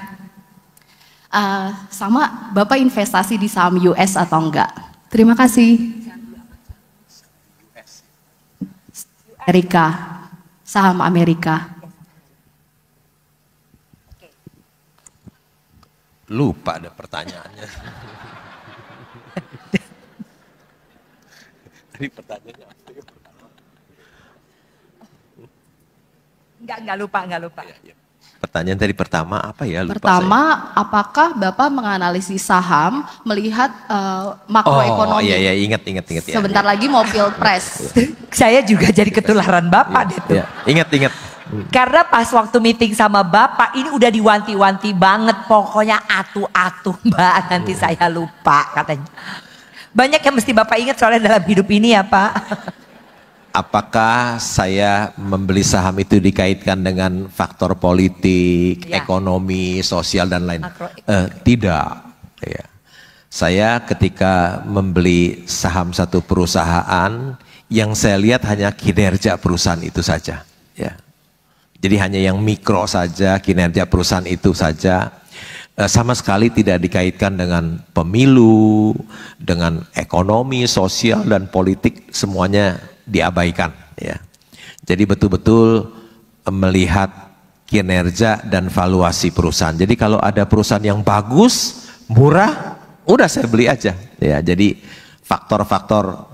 Sama Bapak investasi di saham US atau enggak? Terima kasih. Amerika, saham Amerika. Lupa ada pertanyaannya. Tadi pertanyaannya apa ya? Enggak lupa. Pertanyaan tadi pertama apa ya? Lupa Pertama, saya. apakah Bapak menganalisis saham melihat makroekonomi? Oh iya, ingat. Sebentar lagi mau Pilpres. Saya juga jadi ketularan Bapak deh tuh. Ya, ingat. Karena pas waktu meeting sama Bapak ini udah diwanti-wanti banget, pokoknya atuh-atuh Mbak, nanti saya lupa katanya. Banyak yang mesti Bapak ingat soalnya dalam hidup ini ya Pak. Apakah saya membeli saham itu dikaitkan dengan faktor politik, Ya. ekonomi, sosial dan lain? Tidak. Ya. Saya ketika membeli saham satu perusahaan, yang saya lihat hanya kinerja perusahaan itu saja. Ya. Jadi hanya yang mikro saja, kinerja perusahaan itu saja. Sama sekali tidak dikaitkan dengan pemilu, dengan ekonomi, sosial dan politik, semuanya diabaikan. Ya. Jadi betul-betul melihat kinerja dan valuasi perusahaan. Jadi kalau ada perusahaan yang bagus, murah, udah saya beli aja. Ya, jadi faktor-faktor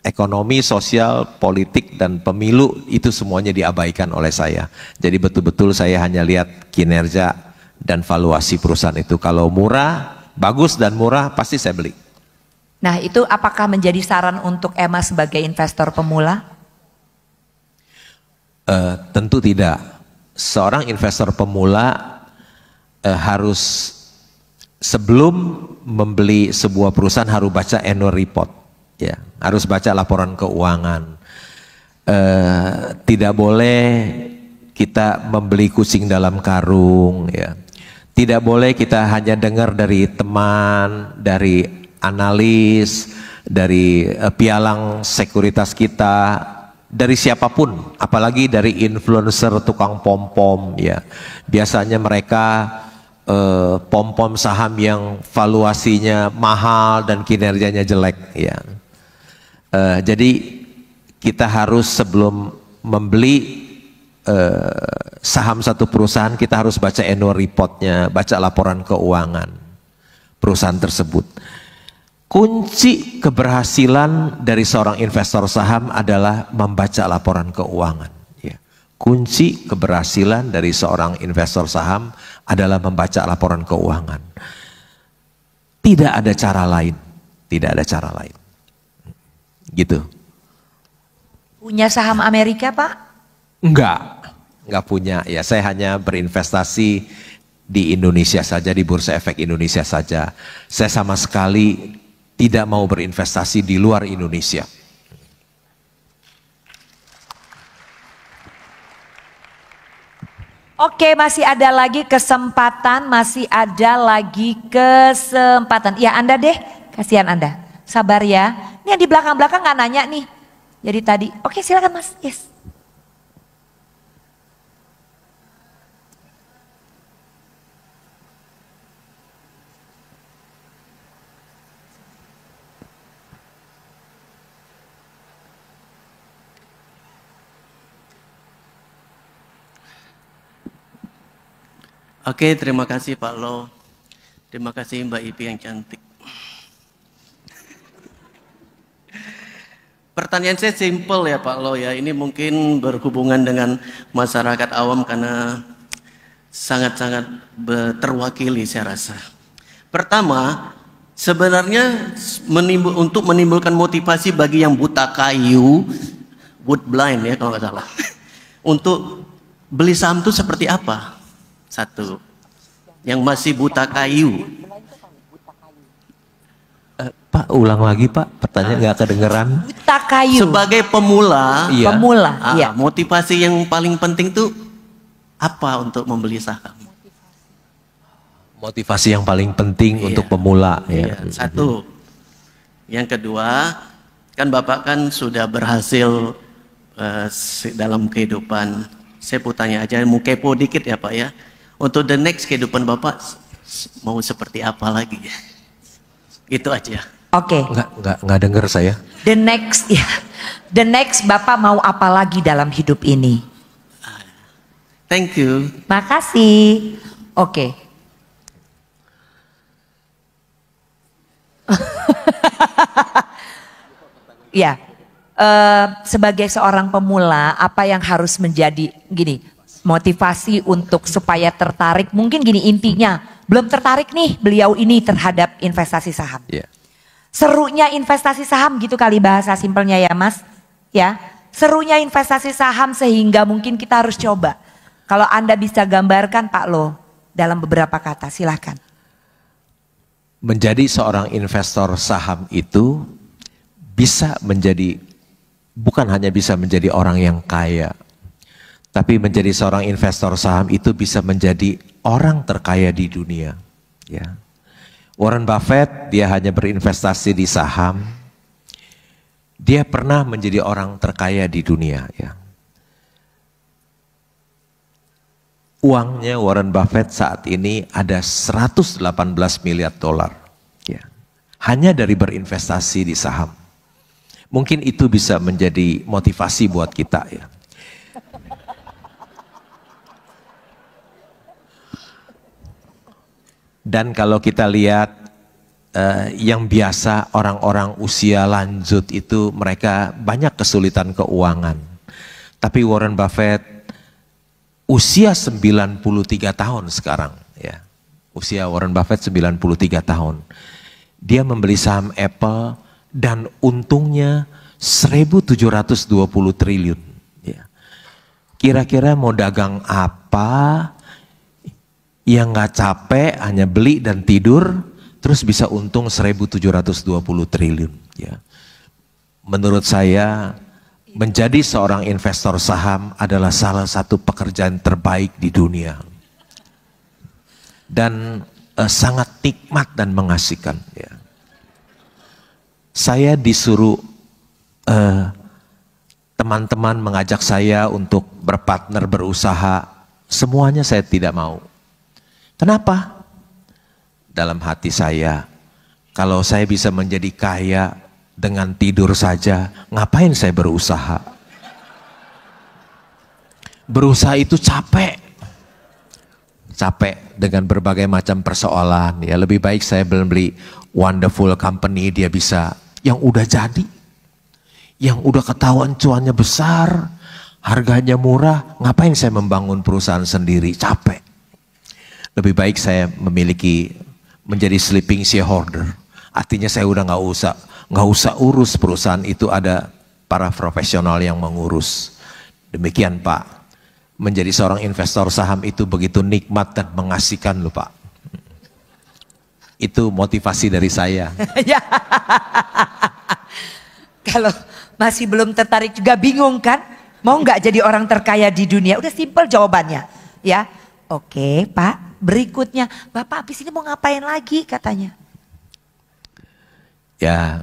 ekonomi, sosial, politik, dan pemilu itu semuanya diabaikan oleh saya. Jadi betul-betul saya hanya lihat kinerja dan valuasi perusahaan itu. Kalau murah, bagus dan murah pasti saya beli. Nah itu apakah menjadi saran untuk Emma sebagai investor pemula? Tentu tidak. Seorang investor pemula harus sebelum membeli sebuah perusahaan harus baca annual report. Ya, harus baca laporan keuangan. Tidak boleh kita membeli kucing dalam karung. Ya. Tidak boleh kita hanya dengar dari teman, dari analis, dari pialang sekuritas kita, dari siapapun, apalagi dari influencer tukang pom-pom. Ya, biasanya mereka pom-pom saham yang valuasinya mahal dan kinerjanya jelek. Ya. Jadi kita harus sebelum membeli saham satu perusahaan kita harus baca annual reportnya, baca laporan keuangan perusahaan tersebut. Kunci keberhasilan dari seorang investor saham adalah membaca laporan keuangan. Ya. Kunci keberhasilan dari seorang investor saham adalah membaca laporan keuangan. Tidak ada cara lain, tidak ada cara lain. Gitu. Punya saham Amerika, Pak? Enggak punya. Ya, saya hanya berinvestasi di Indonesia saja, di Bursa Efek Indonesia saja. Saya sama sekali tidak mau berinvestasi di luar Indonesia. Oke, masih ada lagi kesempatan, Ya, Anda deh, kasihan Anda. Sabar ya. Ini yang di belakang-belakang nggak nanya nih. Jadi tadi, oke silakan Mas. Yes. Oke, terima kasih Pak Lo. Terima kasih Mbak Ipi yang cantik. Pertanyaan saya simple ya Pak Lo ya. Ini mungkin berhubungan dengan masyarakat awam karena sangat-sangat terwakili saya rasa. Pertama, sebenarnya untuk menimbulkan motivasi bagi yang buta kayu, wood blind ya kalau nggak salah, untuk beli saham itu seperti apa? Satu, yang masih buta kayu. Pak, ulang lagi Pak, pertanyaan nggak kedengeran. Buta kayu. Sebagai pemula, iya. Iya. Motivasi yang paling penting tuh apa untuk membeli saham? Motivasi yang paling penting untuk pemula. Iya. Ya. Satu. Yang kedua, kan Bapak kan sudah berhasil dalam kehidupan. Saya mau tanya aja, mau kepo dikit ya Pak ya. Untuk the next kehidupan Bapak mau seperti apa lagi? Itu aja. Oke. Nggak dengar saya. The next Bapak mau apa lagi dalam hidup ini? Thank you. Makasih. Oke. Ya. Sebagai seorang pemula, apa yang harus menjadi motivasi untuk supaya tertarik? Mungkin intinya, belum tertarik nih beliau ini terhadap investasi saham. Yeah. Serunya investasi saham gitu kali bahasa simpelnya ya Mas. Ya, serunya investasi saham sehingga mungkin kita harus coba. Kalau Anda bisa gambarkan Pak Lo dalam beberapa kata, silahkan. Menjadi seorang investor saham itu bukan hanya bisa menjadi orang yang kaya, tapi menjadi seorang investor saham itu bisa menjadi orang terkaya di dunia. Ya. Warren Buffett, dia hanya berinvestasi di saham, dia pernah menjadi orang terkaya di dunia. Ya. Uangnya Warren Buffett saat ini ada 118 miliar dolar. Ya. Hanya dari berinvestasi di saham. Mungkin itu bisa menjadi motivasi buat kita ya. Dan kalau kita lihat yang biasa orang-orang usia lanjut itu mereka banyak kesulitan keuangan. Tapi Warren Buffett usia 93 tahun sekarang ya. Usia Warren Buffett 93 tahun. Dia membeli saham Apple dan untungnya 1.720 triliun. Ya. Kira-kira mau dagang apa yang nggak capek hanya beli dan tidur terus bisa untung 1.720 triliun. Ya. Menurut saya menjadi seorang investor saham adalah salah satu pekerjaan terbaik di dunia dan sangat nikmat dan mengasihkan. Ya. Saya disuruh teman-teman mengajak saya untuk berpartner berusaha, semuanya saya tidak mau. Kenapa? Dalam hati saya, kalau saya bisa menjadi kaya dengan tidur saja, ngapain saya berusaha? Berusaha itu capek. capek dengan berbagai macam persoalan. Ya lebih baik saya beli wonderful company, dia bisa yang udah jadi, yang udah ketahuan cuannya besar, harganya murah. Ngapain saya membangun perusahaan sendiri, capek. Lebih baik saya menjadi sleeping shareholder. Artinya saya udah nggak usah urus perusahaan itu, ada para profesional yang mengurus. Demikian Pak. Menjadi seorang investor saham itu begitu nikmat dan mengasihkan loh Pak. Itu motivasi dari saya. Ya. Kalau masih belum tertarik juga bingung kan? Mau nggak jadi orang terkaya di dunia? Udah simpel jawabannya. Ya, oke Pak. Berikutnya, Bapak habis ini mau ngapain lagi katanya? Ya,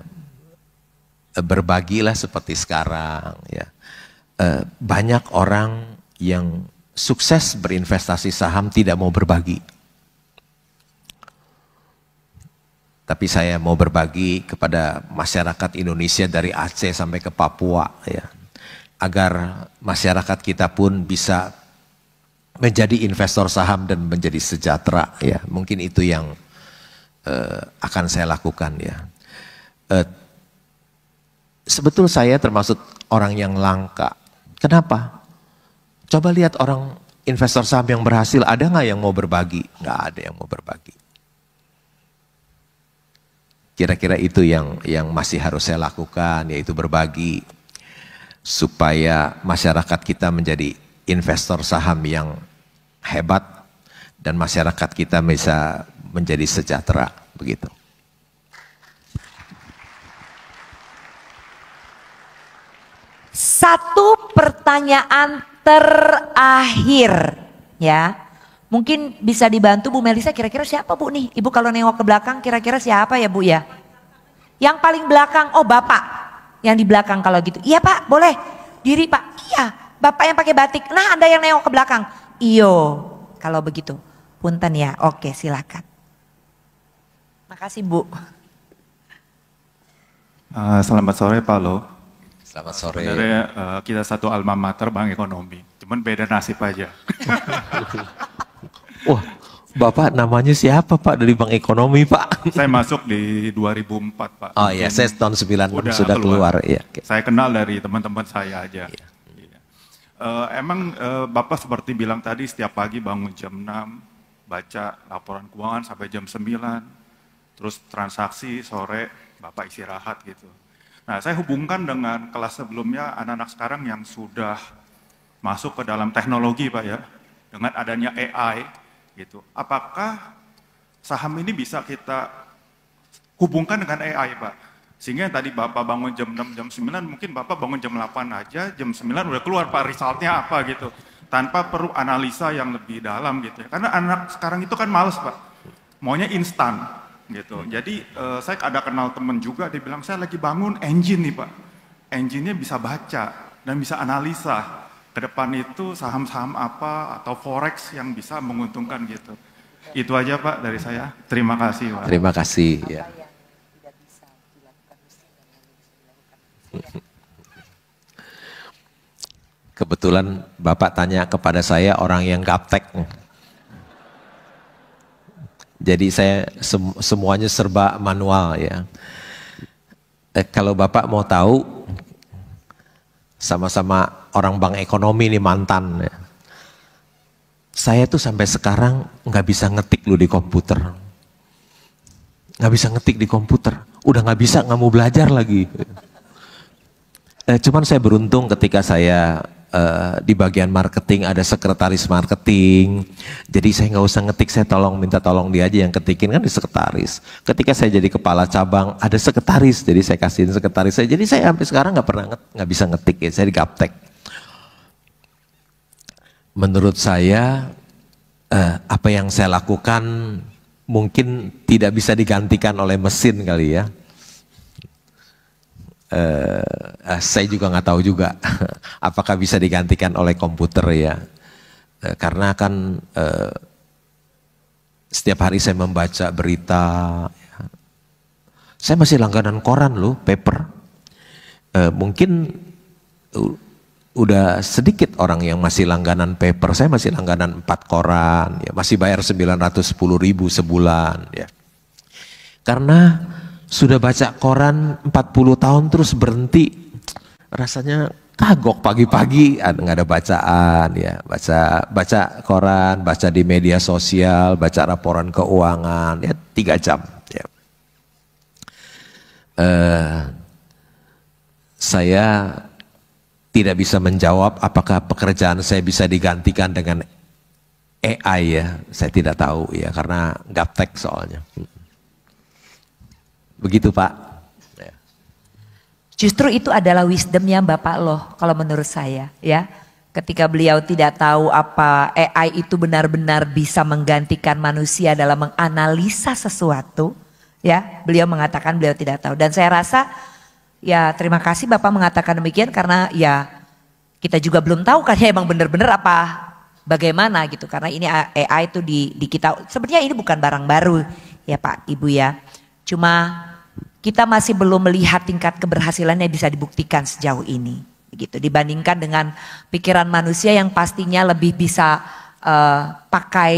berbagilah seperti sekarang. Ya, banyak orang yang sukses berinvestasi saham tidak mau berbagi. Tapi saya mau berbagi kepada masyarakat Indonesia dari Aceh sampai ke Papua, ya, agar masyarakat kita pun bisa menjadi investor saham dan menjadi sejahtera. Ya, mungkin itu yang akan saya lakukan. Ya, sebetulnya saya termasuk orang yang langka. Kenapa? Coba lihat orang investor saham yang berhasil, ada nggak yang mau berbagi? Nggak ada yang mau berbagi. Kira-kira itu yang masih harus saya lakukan, yaitu berbagi. Supaya masyarakat kita menjadi investor saham yang hebat dan masyarakat kita bisa menjadi sejahtera, begitu. Satu pertanyaan terakhir, ya. Mungkin bisa dibantu Bu Melisa, kira-kira siapa Bu nih? Ibu kalau nengok ke belakang kira-kira siapa ya Bu ya? Yang paling belakang, oh Bapak. Yang di belakang kalau gitu. Iya Pak, boleh. Diri Pak, iya. Bapak yang pakai batik. Nah Anda yang nengok ke belakang. Iyo, kalau begitu. Punten ya, oke silakan. Makasih Bu. Selamat sore Pak Lo. Selamat sore. Sebenarnya kita satu alma mater Bank Ekonomi, cuman beda nasib aja. Wah, Bapak namanya siapa Pak dari Bank Ekonomi Pak? Saya masuk di 2004 Pak. Oh iya, saya tahun 96 sudah keluar. Ya, okay. Saya kenal dari teman-teman saya aja. Ya. Emang Bapak seperti bilang tadi setiap pagi bangun jam 6, baca laporan keuangan sampai jam 9, terus transaksi sore Bapak istirahat gitu. Nah, saya hubungkan dengan kelas sebelumnya anak-anak sekarang yang sudah masuk ke dalam teknologi, Pak ya, dengan adanya AI, gitu. Apakah saham ini bisa kita hubungkan dengan AI, Pak? Sehingga tadi Bapak bangun jam 6, jam 9, mungkin Bapak bangun jam 8 aja, jam 9 udah keluar, Pak, resultnya apa gitu. Tanpa perlu analisa yang lebih dalam gitu ya. Karena anak sekarang itu kan males, Pak. Maunya instan. Gitu. Jadi saya ada kenal temen juga, dia bilang saya lagi bangun engine nih Pak. Engine-nya bisa baca dan bisa analisa ke depan itu saham-saham apa atau forex yang bisa menguntungkan gitu. Itu aja Pak dari saya. Terima kasih Pak. Terima kasih. Ya. Kebetulan Bapak tanya kepada saya orang yang gaptek. Jadi saya semuanya serba manual ya. Kalau Bapak mau tahu, sama-sama orang Bank Ekonomi nih mantan. Ya. Saya tuh sampai sekarang nggak bisa ngetik lu di komputer. Nggak bisa ngetik di komputer. Udah nggak bisa, nggak mau belajar lagi. Cuman saya beruntung ketika saya di bagian marketing ada sekretaris marketing, jadi saya nggak usah ngetik, saya minta tolong dia aja yang ketikin, kan di sekretaris. Ketika saya jadi kepala cabang ada sekretaris, jadi saya kasihin sekretaris saya. Jadi saya sampai sekarang nggak bisa ngetik ya, saya di gaptek. Menurut saya apa yang saya lakukan mungkin tidak bisa digantikan oleh mesin kali ya. Saya juga nggak tahu juga apakah bisa digantikan oleh komputer ya, karena kan setiap hari saya membaca berita ya. Saya masih langganan koran loh, paper. Mungkin udah sedikit orang yang masih langganan paper. Saya masih langganan 4 koran, ya, masih bayar 910.000 sebulan, ya. Karena sudah baca koran 40 tahun terus berhenti, rasanya kagok pagi-pagi nggak ada bacaan, ya, baca koran, baca di media sosial, baca laporan keuangan, ya 3 jam, ya. Saya tidak bisa menjawab apakah pekerjaan saya bisa digantikan dengan AI, ya, saya tidak tahu, ya, karena gaptek soalnya. Begitu Pak. Justru itu adalah wisdomnya Bapak loh kalau menurut saya, ya. Ketika beliau tidak tahu apa AI itu benar-benar bisa menggantikan manusia dalam menganalisa sesuatu, ya. Beliau mengatakan beliau tidak tahu, dan saya rasa ya terima kasih Bapak mengatakan demikian, karena ya kita juga belum tahu kan ya emang benar-benar apa bagaimana gitu, karena ini AI itu di kita sebenarnya ini bukan barang baru ya Pak Ibu, ya. Cuma kita masih belum melihat tingkat keberhasilan yang bisa dibuktikan sejauh ini, begitu. Dibandingkan dengan pikiran manusia yang pastinya lebih bisa pakai,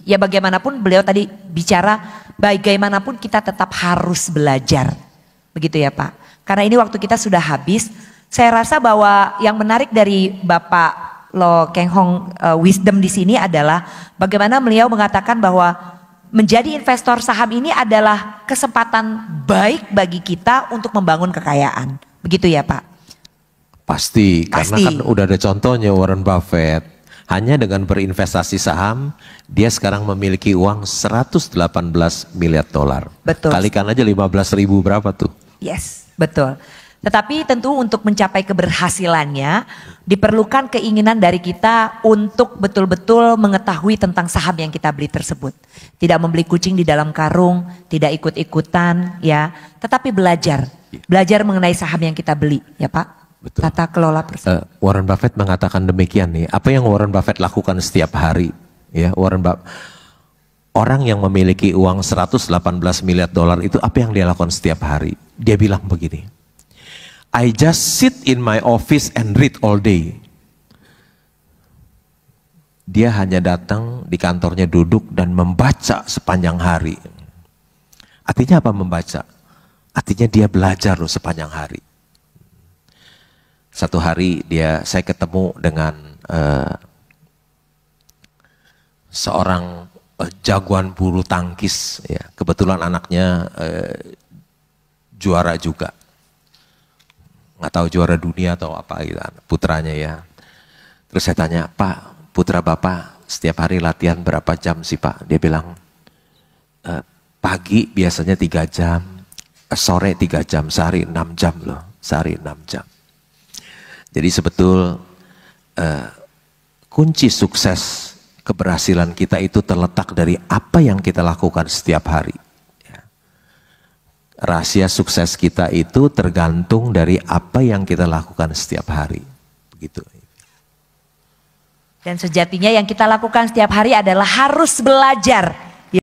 ya bagaimanapun beliau tadi bicara, bagaimanapun kita tetap harus belajar, begitu ya Pak. Karena ini waktu kita sudah habis. Saya rasa bahwa yang menarik dari Bapak Lo Keng Hong wisdom di sini adalah bagaimana beliau mengatakan bahwa menjadi investor saham ini adalah kesempatan baik bagi kita untuk membangun kekayaan. Begitu ya Pak? Pasti. Karena kan udah ada contohnya Warren Buffett. Hanya dengan berinvestasi saham, dia sekarang memiliki uang 118 miliar dolar. Betul. Kalikan aja 15.000 berapa tuh? Yes, betul. Tetapi tentu untuk mencapai keberhasilannya diperlukan keinginan dari kita untuk betul-betul mengetahui tentang saham yang kita beli tersebut. Tidak membeli kucing di dalam karung, tidak ikut-ikutan, ya, tetapi belajar. Belajar mengenai saham yang kita beli, ya Pak. Betul. Tata kelola Warren Buffett mengatakan demikian nih. Apa yang Warren Buffett lakukan setiap hari? Ya, orang yang memiliki uang 118 miliar dolar itu apa yang dia lakukan setiap hari? Dia bilang begini. I just sit in my office and read all day. Dia hanya datang di kantornya, duduk dan membaca sepanjang hari. Artinya apa membaca? Artinya dia belajar loh sepanjang hari. Satu hari saya ketemu dengan seorang jagoan bulu tangkis, ya. Kebetulan anaknya juara juga. Nggak tahu juara dunia atau apa gitu, putranya ya. Terus saya tanya, Pak, putra Bapak setiap hari latihan berapa jam sih Pak? Dia bilang, pagi biasanya 3 jam, sore 3 jam, sehari 6 jam loh, sehari 6 jam. Jadi kunci sukses keberhasilan kita itu terletak dari apa yang kita lakukan setiap hari. Rahasia sukses kita itu tergantung dari apa yang kita lakukan setiap hari. Begitu. Dan sejatinya yang kita lakukan setiap hari adalah harus belajar.